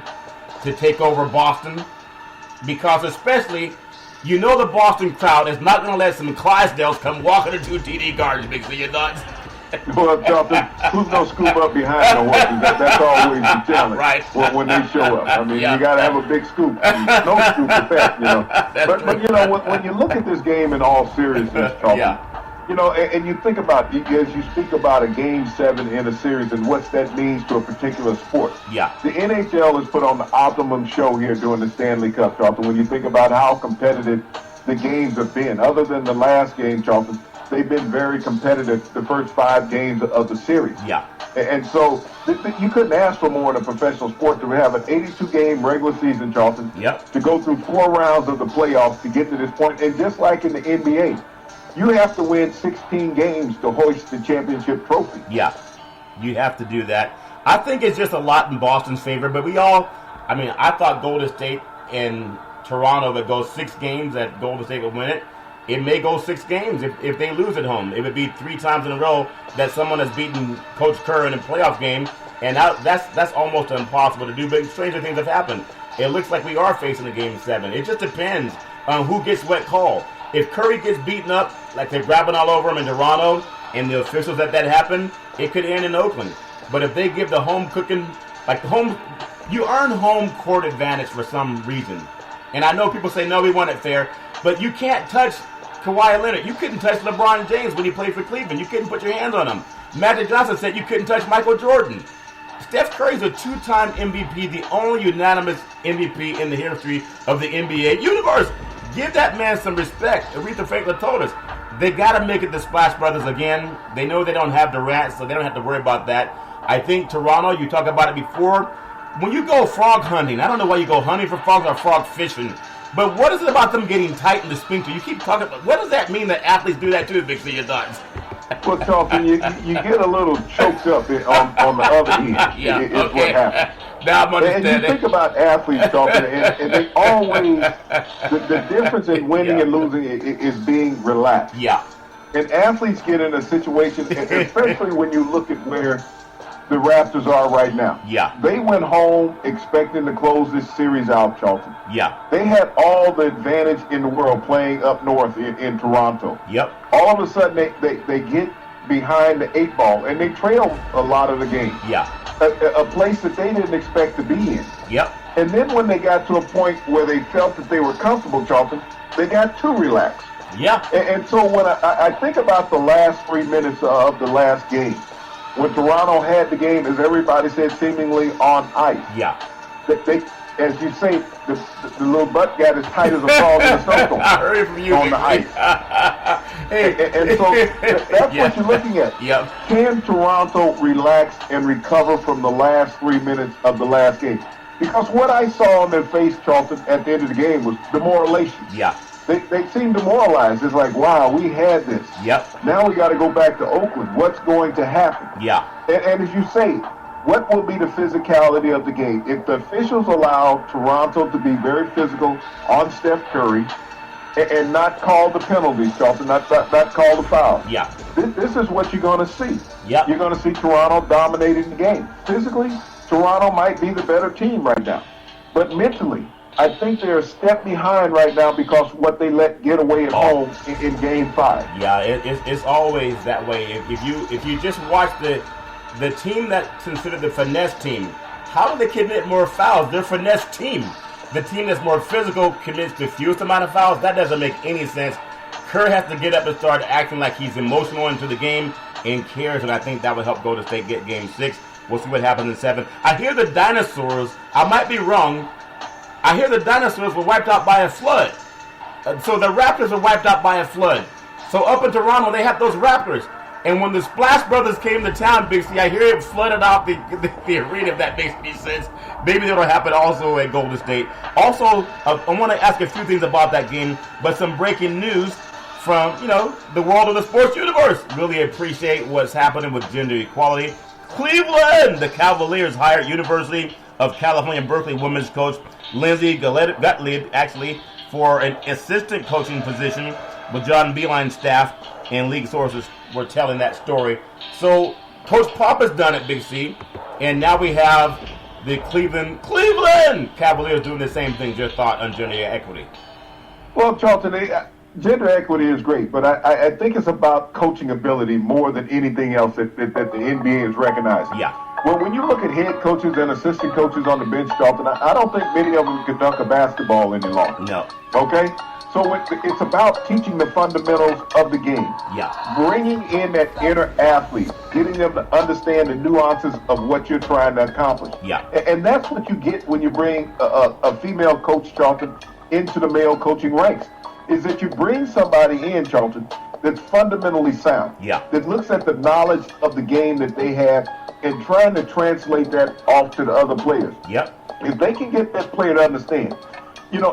to take over Boston because especially, you know the Boston crowd is not going to let some Clydesdales come walking into TD Garden, Big C, your thoughts? Well, Charlton, who's going to scoop up behind the horses? That's always the challenge right. when they show up. I mean, you got to have a big scoop. No scoop at that, you know. But you know, when you look at this game in all seriousness, Charlton, you know, and you think about, as you speak about a Game 7 in a series and what that means to a particular sport. Yeah. The NHL has put on the optimum show here during the Stanley Cup, Charlton, when you think about how competitive the games have been. Other than the last game, Charlton, they've been very competitive the first 5 games of the series. Yeah. And so you couldn't ask for more in a professional sport to have an 82-game regular season, Charlton, to go through 4 rounds of the playoffs to get to this point. And just like in the NBA, you have to win 16 games to hoist the championship trophy. Yeah, you have to do that. I think it's just a lot in Boston's favor, but I thought Golden State and Toronto would go 6 games, that Golden State would win it. It may go 6 games if they lose at home. It would be 3 times in a row that someone has beaten Coach Kerr in a playoff game, and that's almost impossible to do, but stranger things have happened. It looks like we are facing a Game 7. It just depends on who gets what call. If Curry gets beaten up, like they're grabbing all over him in Toronto, and the officials that happened, it could end in Oakland. But if they give the home cooking, you earn home court advantage for some reason. And I know people say, no, we want it fair, but you can't touch Kawhi Leonard. You couldn't touch LeBron James when he played for Cleveland. You couldn't put your hands on him. Magic Johnson said you couldn't touch Michael Jordan. Steph Curry's a 2-time MVP, the only unanimous MVP in the history of the NBA universe. Give that man some respect. Aretha Franklin told us they got to make it the Splash Brothers again. They know they don't have Durant, so they don't have to worry about that. I think Toronto, you talked about it before. When you go frog hunting, I don't know why you go hunting for frogs or frog fishing, but what is it about them getting tight in the sphincter? You keep talking about, what does that mean that athletes do that too, Big C, your thoughts? Well, Charlton, you get a little choked up on the other end. Is what happens. Now I'm understanding. And you think about athletes, Charlton, and they always, the difference in winning and losing is being relaxed. Yeah. And athletes get in a situation, especially when you look at where the Raptors are right now. Yeah. They went home expecting to close this series out, Charlton. Yeah. They had all the advantage in the world playing up north in Toronto. Yep. All of a sudden, they get behind the 8 ball, and they trailed a lot of the game. Yeah. A place that they didn't expect to be in. Yep. And then when they got to a point where they felt that they were comfortable, Charlton, they got too relaxed. Yeah. And so when I think about the last 3 minutes of the last game, when Toronto had the game, as everybody said, seemingly on ice. Yeah. They as you say, the little butt got as tight as a frog in a snowstorm. I heard it from you on the ice. and so that's what you're looking at. Yep. Can Toronto relax and recover from the last 3 minutes of the last game? Because what I saw on their face, Charlton, at the end of the game was demoralization. Yeah. They seemed demoralized. It's like, wow, we had this. Yep. Now we got to go back to Oakland. What's going to happen? Yeah. And as you say, what will be the physicality of the game? If the officials allow Toronto to be very physical on Steph Curry and not call the penalties, Charlton, not call the foul. Yeah. This is what you're going to see. Yep. You're going to see Toronto dominating the game. Physically, Toronto might be the better team right now. But mentally, I think they're a step behind right now because what they let get away at home in Game 5. Yeah, it's always that way. If you just watch the team that's considered the finesse team, how do they commit more fouls? They're finesse team. The team that's more physical commits the fewest amount of fouls. That doesn't make any sense. Kerr has to get up and start acting like he's emotional into the game and cares, and I think that would help Golden State get Game 6. We'll see what happens in 7. I hear the dinosaurs, I might be wrong, I hear the dinosaurs were wiped out by a flood. So the Raptors were wiped out by a flood. So up in Toronto, they have those Raptors. And when the Splash Brothers came to town, Big C, I hear it flooded out the arena, if that makes any sense. Maybe that'll happen also at Golden State. Also, I want to ask a few things about that game, but some breaking news from, the world of the sports universe. Really appreciate what's happening with gender equality. Cleveland, the Cavaliers hired University of California, Berkeley women's coach Lindsay Gottlieb, actually, for an assistant coaching position with John Beilein's staff, and league sources were telling that story. So Coach Pop has done it, Big C, and now we have the Cleveland Cavaliers doing the same thing. Your thought on gender equity? Well, Charlton, gender equity is great, but I think it's about coaching ability more than anything else that the NBA is recognizing. Yeah. Well, when you look at head coaches and assistant coaches on the bench, Charlton, I don't think many of them can dunk a basketball any longer. No. Okay? So it's about teaching the fundamentals of the game. Yeah. Bringing in that inner athlete, getting them to understand the nuances of what you're trying to accomplish. Yeah. And that's what you get when you bring a female coach, Charlton, into the male coaching ranks, is that you bring somebody in, Charlton, that's fundamentally sound. Yeah. That looks at the knowledge of the game that they have and trying to translate that off to the other players. Yep. If they can get that player to understand,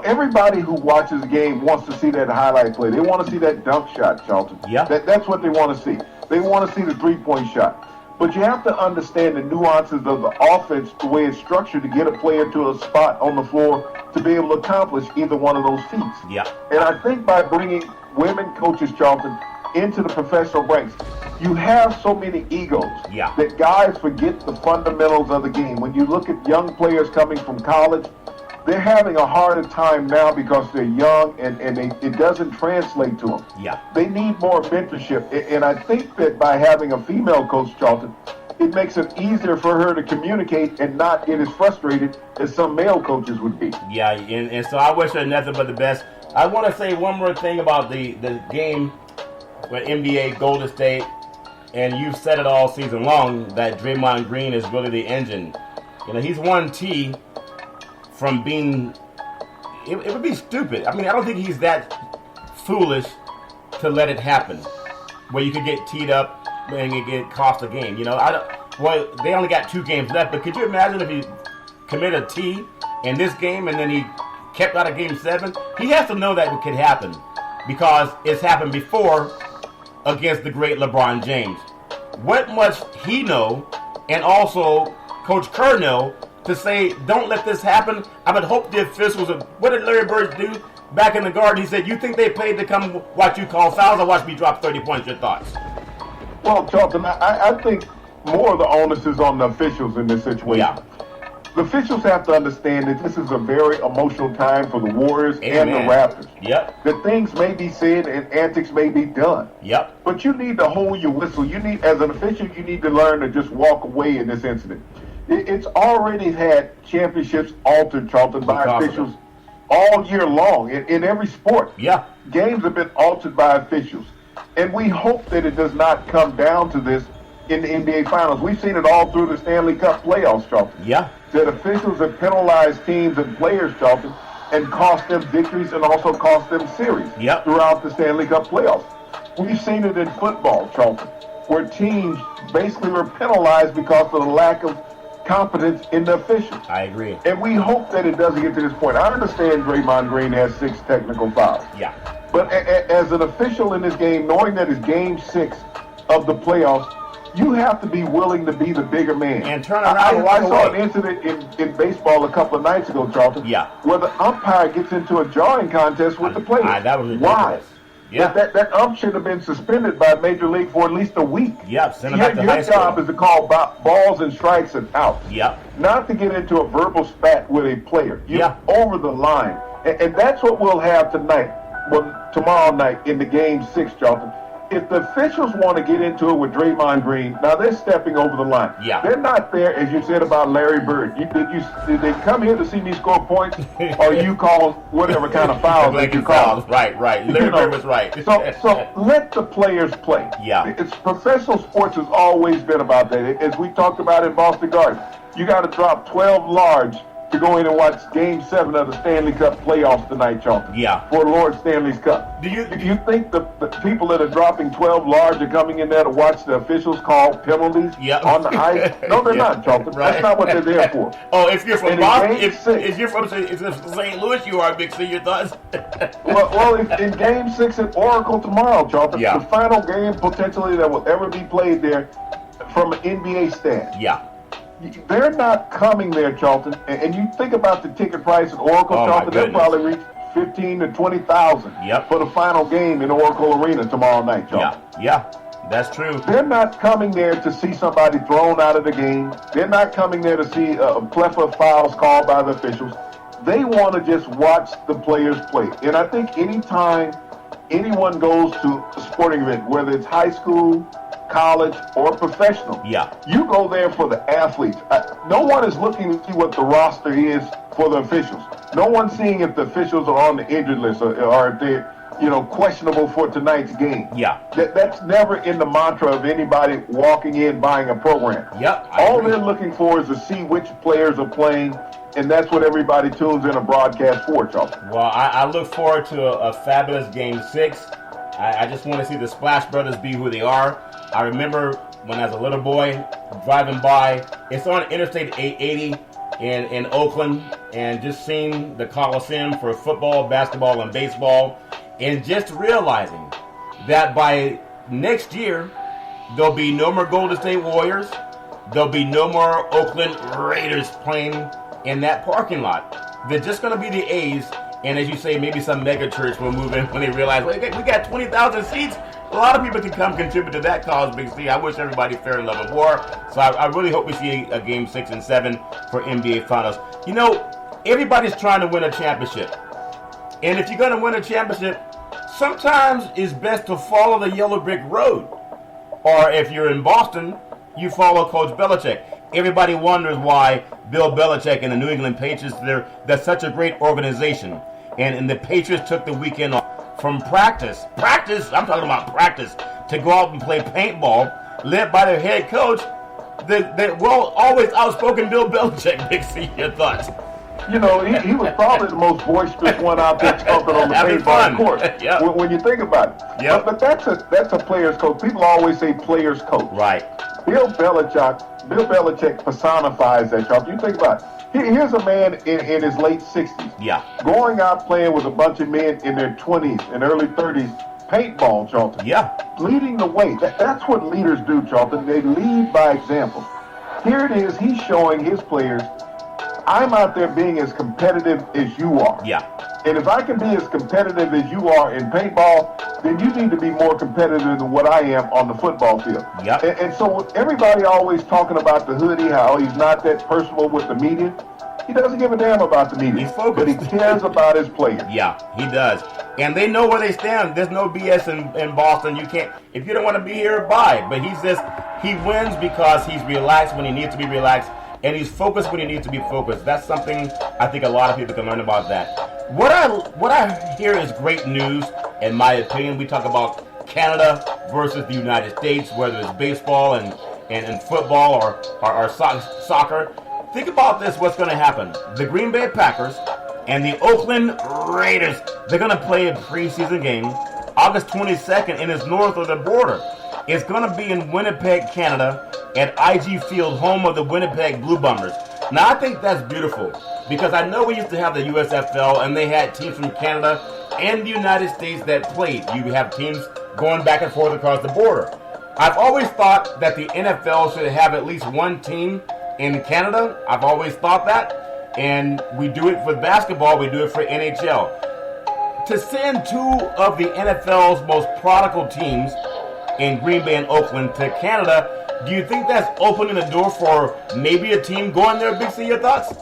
everybody who watches the game wants to see that highlight play. They want to see that dunk shot, Charlton. Yeah. That's what they want to see. They want to see the three-point shot. But you have to understand the nuances of the offense, the way it's structured to get a player to a spot on the floor to be able to accomplish either one of those feats. Yeah. And I think by bringing women coaches, Charlton, into the professional ranks, you have so many egos that guys forget the fundamentals of the game. When you look at young players coming from college, they're having a harder time now because they're young and it doesn't translate to them. Yeah. They need more mentorship. And I think that by having a female coach, Charlton, it makes it easier for her to communicate and not get as frustrated as some male coaches would be. Yeah, and so I wish her nothing but the best. I want to say one more thing about the game with NBA Golden State, and you've said it all season long, that Draymond Green is really the engine. He's one T from being, it would be stupid. I mean, I don't think he's that foolish to let it happen, where you could get teed up and it get cost a game. They only got 2 games left, but could you imagine if he committed a T in this game and then he kept out of Game 7? He has to know that it could happen because it's happened before against the great LeBron James. What must he know, and also Coach Kerr know, to say, don't let this happen? I would hope the officials, what did Larry Bird do back in the Garden? He said, you think they paid to come watch you call fouls or watch me drop 30 points? Your thoughts? Well, Charlton, I think more of the onus is on the officials in this situation. Yeah. The officials have to understand that this is a very emotional time for the Warriors Amen. and the Raptors. Yep. That things may be said and antics may be done. Yep. But you need to hold your whistle. You need, as an official, you need to learn to just walk away in this incident. It's already had championships altered, Charlton, by officials all year long in every sport. Yeah. Games have been altered by officials. And we hope that it does not come down to this in the NBA Finals. We've seen it all through the Stanley Cup playoffs, Charlton. Yeah. That officials have penalized teams and players, Charlton, and cost them victories and also cost them series throughout the Stanley Cup playoffs. We've seen it in football, Charlton, where teams basically were penalized because of the lack of competence in the officials. I agree. And we hope that it doesn't get to this point. I understand Draymond Green has 6 technical fouls. Yeah. But as an official in this game, knowing that it's game 6 of the playoffs, you have to be willing to be the bigger man. And turn around and I walk saw away. an incident in baseball a couple of nights ago, Charlton, where the umpire gets into a jawing contest with the players. That was ridiculous. Why? Yeah. That ump should have been suspended by Major League for at least a week. Yep, send him back to high Your school. job is to call balls and strikes and outs. Yep. Not to get into a verbal spat with a player. You're Yeah. over the line. And that's what we'll have tonight, tomorrow night in the game 6, Charlton. If the officials want to get into it with Draymond Green, now they're stepping over the line. Yeah. They're not there, as you said about Larry Bird. Did they come here to see me score points, or you call whatever kind of fouls that you call? Right. Larry Bird was right. So let the players play. Yeah. It's professional sports has always been about that. As we talked about in Boston Garden, you got to drop 12 large to go in and watch Game 7 of the Stanley Cup playoffs tonight, Charlton. Yeah. For Lord Stanley's Cup. Do you think the people that are dropping 12 large are coming in there to watch the officials call penalties on the ice? No, they're not, Charlton. Right. That's not what they're there for. Oh, if you're from And Boston, in Game if you're from St. Louis, you are, Big C, your thoughts? well, in Game 6 at Oracle tomorrow, Charlton, the final game potentially that will ever be played there from an NBA stand. Yeah. They're not coming there, Charlton. And you think about the ticket price at Oracle, Charlton, they'll probably reach 15 to 20,000 for the final game in Oracle Arena tomorrow night, Charlton. Yeah, that's true. They're not coming there to see somebody thrown out of the game. They're not coming there to see a plethora of fouls called by the officials. They want to just watch the players play. And I think anytime anyone goes to a sporting event, whether it's high school, college, or professional, you go there for the athletes. No one is looking to see what the roster is for the officials. No one's seeing if the officials are on the injured list or if they're questionable for tonight's game. That's never in the mantra of anybody walking in buying a program. All they're looking for is to see which players are playing, and that's what everybody tunes in a broadcast for, Charlton. Well, I look forward to a fabulous Game 6. I just want to see the Splash Brothers be who they are. I remember when as a little boy driving by, it's on Interstate 880 in Oakland, and just seeing the Coliseum for football, basketball, and baseball, and just realizing that by next year, there'll be no more Golden State Warriors, there'll be no more Oakland Raiders playing in that parking lot. They're just going to be the A's, and as you say, maybe some mega church will move in when they realize, well, we got 20,000 seats. A lot of people can come contribute to that cause, Big C. I wish everybody fair and love of war. So I really hope we see a Game 6 and 7 for NBA Finals. Everybody's trying to win a championship. And if you're going to win a championship, sometimes it's best to follow the yellow brick road. Or if you're in Boston, you follow Coach Belichick. Everybody wonders why Bill Belichick and the New England Patriots, they're such a great organization. And the Patriots took the weekend off from practice, I'm talking about practice, to go out and play paintball, led by their head coach, the always outspoken Bill Belichick. Big C, your thoughts? He was probably the most boisterous one out there talking on the paintball court. When you think about it. But that's a player's coach. People always say player's coach. Right. Bill Belichick personifies that, y'all. You think about it. Here's a man in his late 60s. Going out playing with a bunch of men in their 20s and early 30s, paintball, Charlton. Leading the way. That's what leaders do, Charlton. They lead by example. Here it is. He's showing his players I'm out there being as competitive as you are. Yeah. And if I can be as competitive as you are in paintball, then you need to be more competitive than what I am on the football field. Yep. And so everybody always talking about the hoodie, how he's not that personable with the media. He doesn't give a damn about the media. He's focused. But he cares about his players. Yeah, he does. And they know where they stand. There's no BS in Boston. You can't, if you don't want to be here, buy. But he wins because he's relaxed when he needs to be relaxed. And he's focused when he needs to be focused. That's something I think a lot of people can learn about that. What I hear is great news, in my opinion. We talk about Canada versus the United States, whether it's baseball and football or soccer. Think about this, what's going to happen. The Green Bay Packers and the Oakland Raiders, they're going to play a preseason game August 22nd, and it's north of the border. It's going to be in Winnipeg, Canada, at IG Field, home of the Winnipeg Blue Bombers. Now, I think that's beautiful because I know we used to have the USFL, and they had teams from Canada and the United States that played. You have teams going back and forth across the border. I've always thought that the NFL should have at least one team in Canada. I've always thought that, and we do it for basketball, we do it for NHL. To send two of the NFL's most prodigal teams in Green Bay and Oakland to Canada, do you think that's opening the door for maybe a team going there? Big C, your thoughts?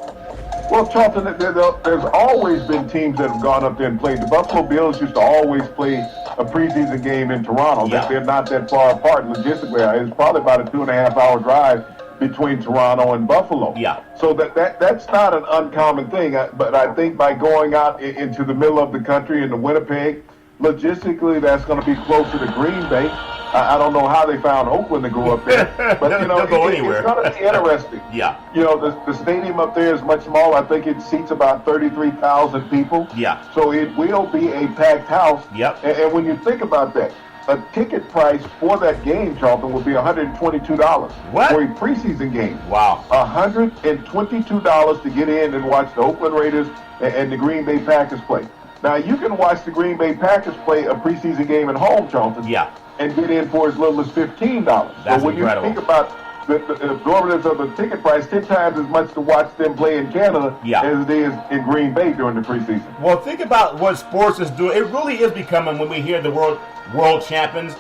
Well, Charlton, there's always been teams that have gone up there and played. The Buffalo Bills used to always play a preseason game in Toronto. Yeah. They're not that far apart logistically. It's probably about a 2.5-hour drive between Toronto and Buffalo. Yeah. So that's not an uncommon thing. But I think by going out into the middle of the country, into Winnipeg, logistically that's going to be closer to Green Bay. I don't know how they found Oakland to go up there, but They'll go anywhere. It's going to be interesting. Yeah. You know, the stadium up there is much smaller. I think it seats about 33,000 people. Yeah. So it will be a packed house. Yep. And when you think about that, a ticket price for that game, Charlton, would be $122. What? For a preseason game. Wow. $122 to get in and watch the Oakland Raiders and the Green Bay Packers play. Now, you can watch the Green Bay Packers play a preseason game at home, Charlton. Yeah. And get in for as little as $15. That's so when incredible. you think about the exorbitance of the ticket price, 10 times as much to watch them play in Canada as it is in Green Bay during the preseason. Well, think about what sports is doing. It really is becoming, when we hear the world champions,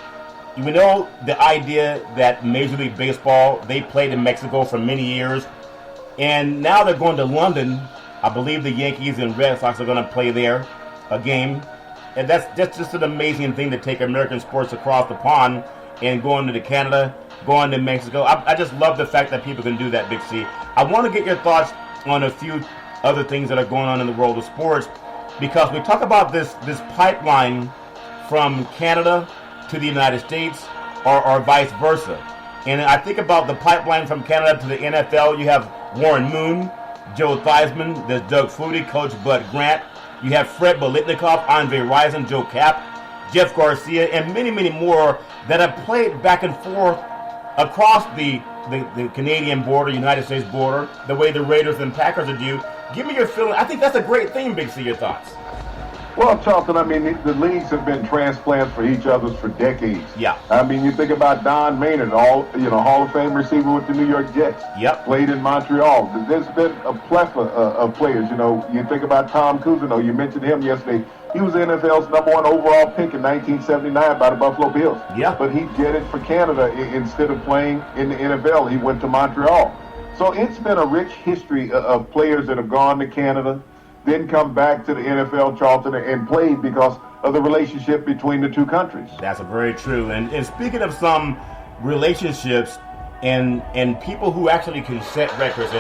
we know the idea that Major League Baseball, they played in Mexico for many years, and now they're going to London. I believe the Yankees and Red Sox are going to play there a game. And that's just an amazing thing to take American sports across the pond and going to Canada, going to Mexico. I just love the fact that people can do that, Big C. I want to get your thoughts on a few other things that are going on in the world of sports, because we talk about this pipeline from Canada to the United States or vice versa. And I think about the pipeline from Canada to the NFL. You have Warren Moon, Joe Theismann, there's Doug Flutie, Coach Bud Grant. You have Fred Biletnikoff, Andre Rison, Joe Kapp, Jeff Garcia, and many, many more that have played back and forth across the Canadian border, United States border, the way the Raiders and Packers are do. Give me your feeling. I think that's a great thing, Big C. Your thoughts? Well, Charlton, I mean, the leagues have been transplants for each other's for decades. Yeah. I mean, you think about Don Maynard, Hall of Fame receiver with the New York Jets. Yep. Played in Montreal. There's been a plethora of players. You know, you think about Tom Cousineau. You mentioned him yesterday. He was the NFL's #1 overall pick in 1979 by the Buffalo Bills. Yeah. But he jetted for Canada instead of playing in the NFL. He went to Montreal. So it's been a rich history of players that have gone to Canada, then come back to the NFL, Charlton, and played because of the relationship between the two countries. That's very true. And speaking of some relationships and people who actually can set records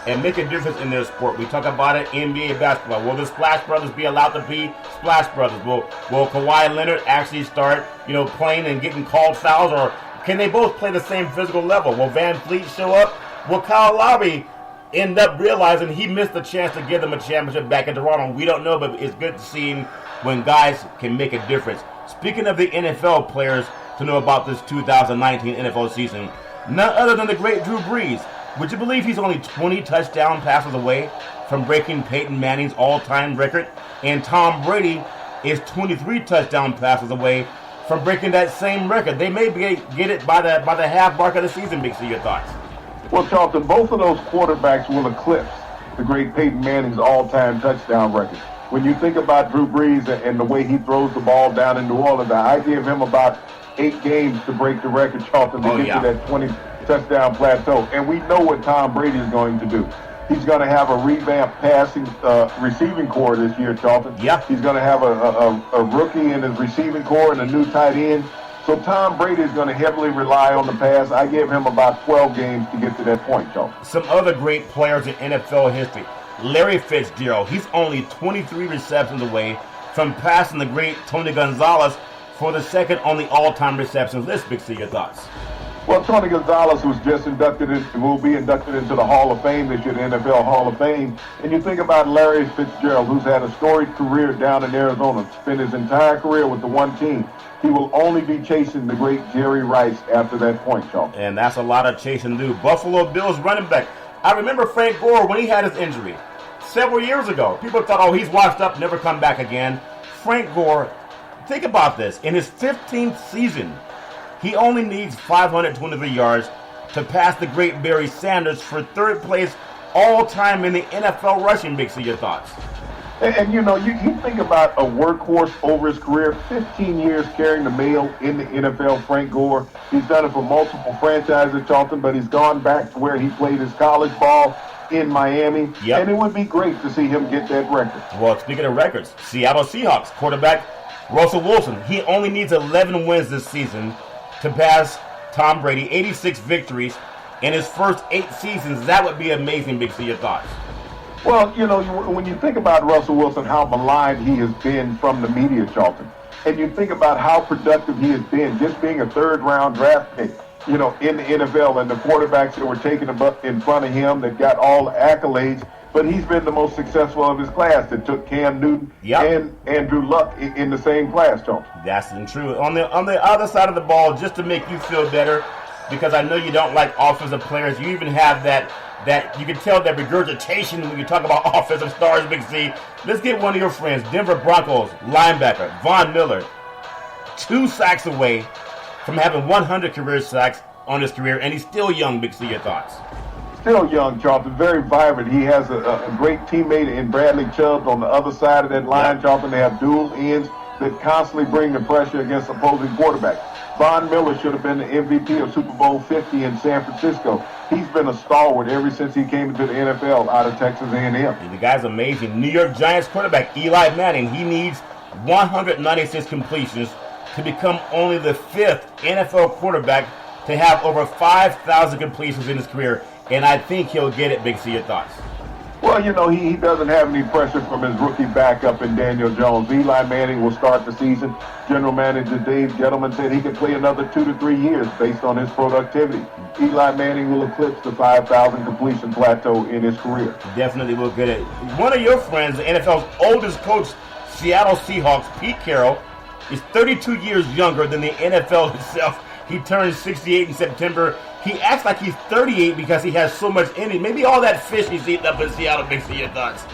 and make a difference in their sport, we talk about it, NBA basketball. Will the Splash Brothers be allowed to be Splash Brothers? Will Kawhi Leonard actually start, playing and getting called fouls, or can they both play the same physical level? Will Van Fleet show up? Will Kyle Lowry end up realizing he missed the chance to give them a championship back in Toronto? We don't know, but it's good to see when guys can make a difference. Speaking of the NFL players to know about this 2019 NFL season, none other than the great Drew Brees. Would you believe he's only 20 touchdown passes away from breaking Peyton Manning's all-time record? And Tom Brady is 23 touchdown passes away from breaking that same record. They may get it by the half mark of the season. Big C, your thoughts? Well, Charlton, both of those quarterbacks will eclipse the great Peyton Manning's all-time touchdown record. When you think about Drew Brees and the way he throws the ball down in New Orleans, I give him about 8 games to break the record, Charlton, to get to that 20 touchdown plateau. And we know what Tom Brady is going to do. He's going to have a revamped receiving core this year, Charlton. Yeah. He's going to have a rookie in his receiving core and a new tight end. So Tom Brady is going to heavily rely on the pass. I gave him about 12 games to get to that point, Charlton. Some other great players in NFL history. Larry Fitzgerald, he's only 23 receptions away from passing the great Tony Gonzalez for the second on the all-time receptions list. Big C, your thoughts? Well, Tony Gonzalez was just will be inducted into the Hall of Fame this year, the NFL Hall of Fame. And you think about Larry Fitzgerald, who's had a storied career down in Arizona, spent his entire career with the one team. He will only be chasing the great Jerry Rice after that point, Charlton. And that's a lot of chasing to do. Buffalo Bills running back. I remember Frank Gore when he had his injury several years ago. People thought, oh, he's washed up, never come back again. Frank Gore, think about this. In his 15th season, he only needs 523 yards to pass the great Barry Sanders for third place all-time in the NFL rushing. Big C, your thoughts? And you know, you think about a workhorse over his career, 15 years carrying the mail in the NFL, Frank Gore. He's done it for multiple franchises, Charlton, but he's gone back to where he played his college ball in Miami. Yep. And it would be great to see him get that record. Well, speaking of records, Seattle Seahawks quarterback Russell Wilson, he only needs 11 wins this season to pass Tom Brady, 86 victories in his first 8 seasons. That would be amazing. Big C, your thoughts? Well, you know, when you think about Russell Wilson, how maligned he has been from the media, Charlton, and you think about how productive he has been, just being a third-round draft pick, you know, in the NFL, and the quarterbacks that were taken in front of him that got all the accolades, but he's been the most successful of his class that took Cam Newton and Andrew Luck in the same class, Charlton. That's true. On the other side of the ball, just to make you feel better, because I know you don't like offensive players, you even have that you can tell that regurgitation when you talk about offensive stars, Big C. Let's get one of your friends, Denver Broncos linebacker Von Miller, 2 sacks away from having 100 career sacks on his career, and he's still young. Big C, your thoughts? Still young, Charlton, very vibrant. He has a great teammate in Bradley Chubb on the other side of that line, Charlton. They have dual ends that constantly bring the pressure against opposing quarterbacks. Von Miller should have been the MVP of Super Bowl 50 in San Francisco. He's been a stalwart ever since he came into the NFL out of Texas A&M. The guy's amazing. New York Giants quarterback Eli Manning, he needs 196 completions to become only the 5th NFL quarterback to have over 5,000 completions in his career, and I think he'll get it. Big C, your thoughts? Well, you know, he doesn't have any pressure from his rookie backup in Daniel Jones. Eli Manning will start the season. General Manager Dave Gettleman said he could play another 2 to 3 years based on his productivity. Eli Manning will eclipse the 5,000 completion plateau in his career. Definitely will get it. One of your friends, the NFL's oldest coach, Seattle Seahawks, Pete Carroll, is 32 years younger than the NFL itself. He turns 68 in September. He acts like he's 38 because he has so much in him. Maybe all that fish he's eating up in Seattle. Big C, your thoughts?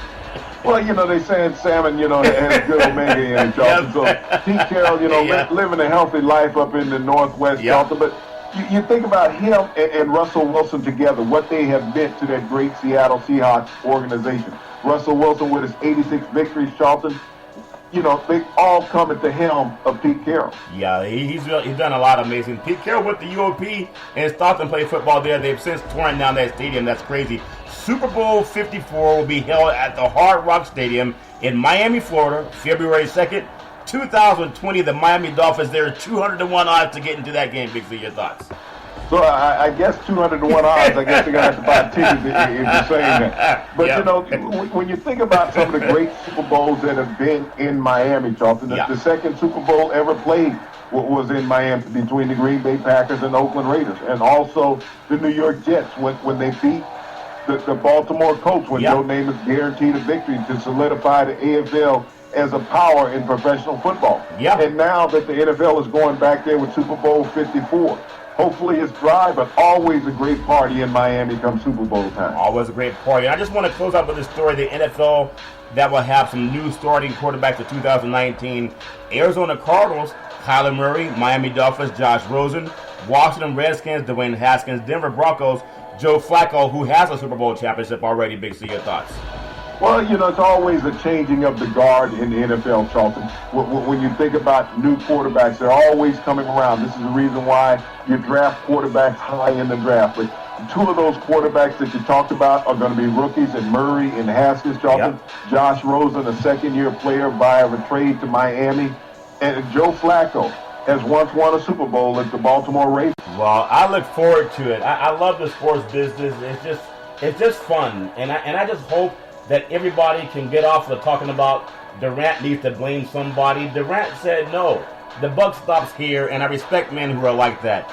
Well, you know, they saying salmon, you know, has good omega in it, Charlton. So Pete Carroll, you know, living a healthy life up in the Northwest, Charlton. But you think about him and Russell Wilson together, what they have meant to that great Seattle Seahawks organization. Russell Wilson with his 86 victories, Charlton. You know, they all come at the helm of Pete Carroll. Yeah, he's done a lot of amazing. Pete Carroll with the UOP and Stockton played football there. They've since torn down that stadium. That's crazy. Super Bowl 54 will be held at the Hard Rock Stadium in Miami, Florida, February 2nd, 2020. The Miami Dolphins, there are 201 odds to get into that game. Big C, your thoughts? So I guess 201 odds. I guess they're going to have to buy tickets if you're saying that. But, you know, when you think about some of the great Super Bowls that have been in Miami, Charlton, the second Super Bowl ever played was in Miami between the Green Bay Packers and the Oakland Raiders. And also the New York Jets when they beat the Baltimore Colts when Joe Namath guaranteed a victory to solidify the AFL as a power in professional football. And now that the NFL is going back there with Super Bowl 54, hopefully it's dry, but always a great party in Miami come Super Bowl time. Always a great party. I just want to close out with this story. The NFL that will have some new starting quarterbacks for 2019. Arizona Cardinals, Kyler Murray. Miami Dolphins, Josh Rosen. Washington Redskins, Dwayne Haskins. Denver Broncos, Joe Flacco, who has a Super Bowl championship already. Big C, your thoughts? Well, it's always a changing of the guard in the NFL, Charlton. When you think about new quarterbacks, they're always coming around. This is the reason why you draft quarterbacks high in the draft. But two of those quarterbacks that you talked about are going to be rookies in Murray and Haskins, Charlton. Yep. Josh Rosen, a second-year player via a trade to Miami. And Joe Flacco has once won a Super Bowl at the Baltimore Ravens. Well, I look forward to it. I love the sports business. It's just fun. And I just hope that everybody can get off of talking about Durant needs to blame somebody. Durant said no. The buck stops here, and I respect men who are like that.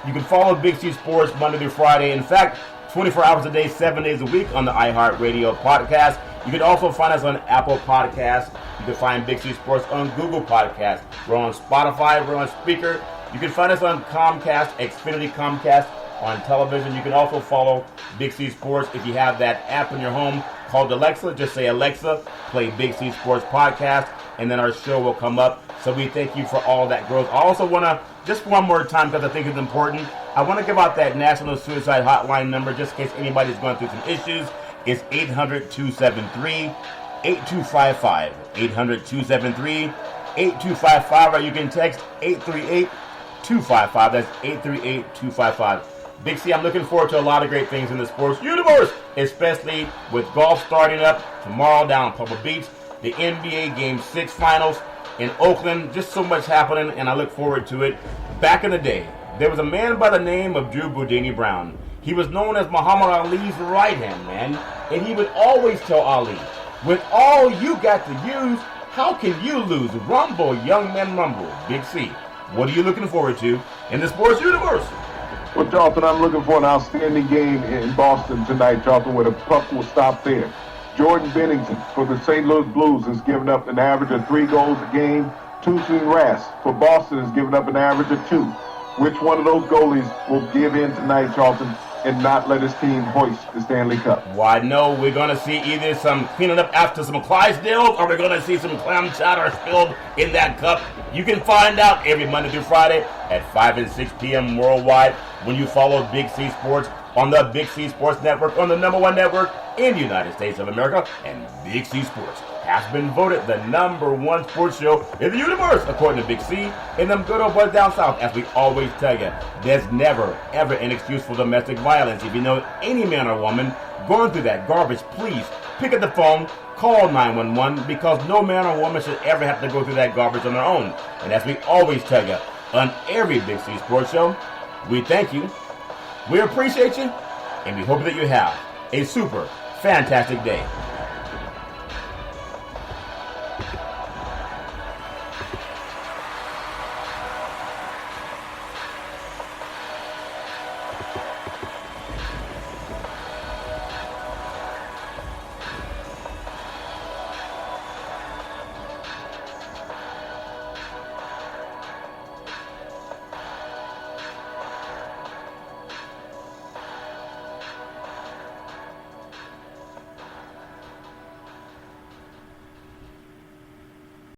You can follow Big C Sports Monday through Friday. In fact, 24 hours a day, 7 days a week on the iHeartRadio podcast. You can also find us on Apple Podcasts. You can find Big C Sports on Google Podcasts. We're on Spotify. We're on Spreaker. You can find us on Comcast, Xfinity Comcast on television. You can also follow Big C Sports if you have that app in your home called Alexa. Just say, Alexa, play Big C Sports Podcast, and then our show will come up. So we thank you for all that growth. I also want to, just one more time, because I think it's important, I want to give out that National Suicide Hotline number just in case anybody's going through some issues. It's 800-273-8255. 800-273-8255, or you can text 838-255. That's 838-255. Big C, I'm looking forward to a lot of great things in the sports universe, especially with golf starting up tomorrow down in Pebble Beach, the NBA Game 6 finals in Oakland. Just so much happening, and I look forward to it. Back in the day, there was a man by the name of Drew Boudini Brown. He was known as Muhammad Ali's right-hand man, and he would always tell Ali, with all you got to use, how can you lose? Rumble, young men, rumble. Big C, what are you looking forward to in the sports universe? Well, Charlton, I'm looking for an outstanding game in Boston tonight, Charlton, where the puck will stop there. Jordan Bennington for the St. Louis Blues has given up an average of 3 goals a game. Toussaint Rass for Boston has given up an average of 2. Which one of those goalies will give in tonight, Charlton, and not let his team hoist the Stanley Cup? Well, I know we're going to see either some cleaning up after some Clydesdales, or we're going to see some clam chowder spilled in that cup. You can find out every Monday through Friday at 5 and 6 p.m. worldwide when you follow Big C Sports on the Big C Sports Network, on the #1 network in the United States of America. And Big C Sports has been voted the #1 sports show in the universe, according to Big C and them good old boys down south. As we always tell you, there's never, ever an excuse for domestic violence. If you know any man or woman going through that garbage, please pick up the phone, call 911, because no man or woman should ever have to go through that garbage on their own. And as we always tell you, on every Big C Sports show, we thank you, we appreciate you, and we hope that you have a super fantastic day.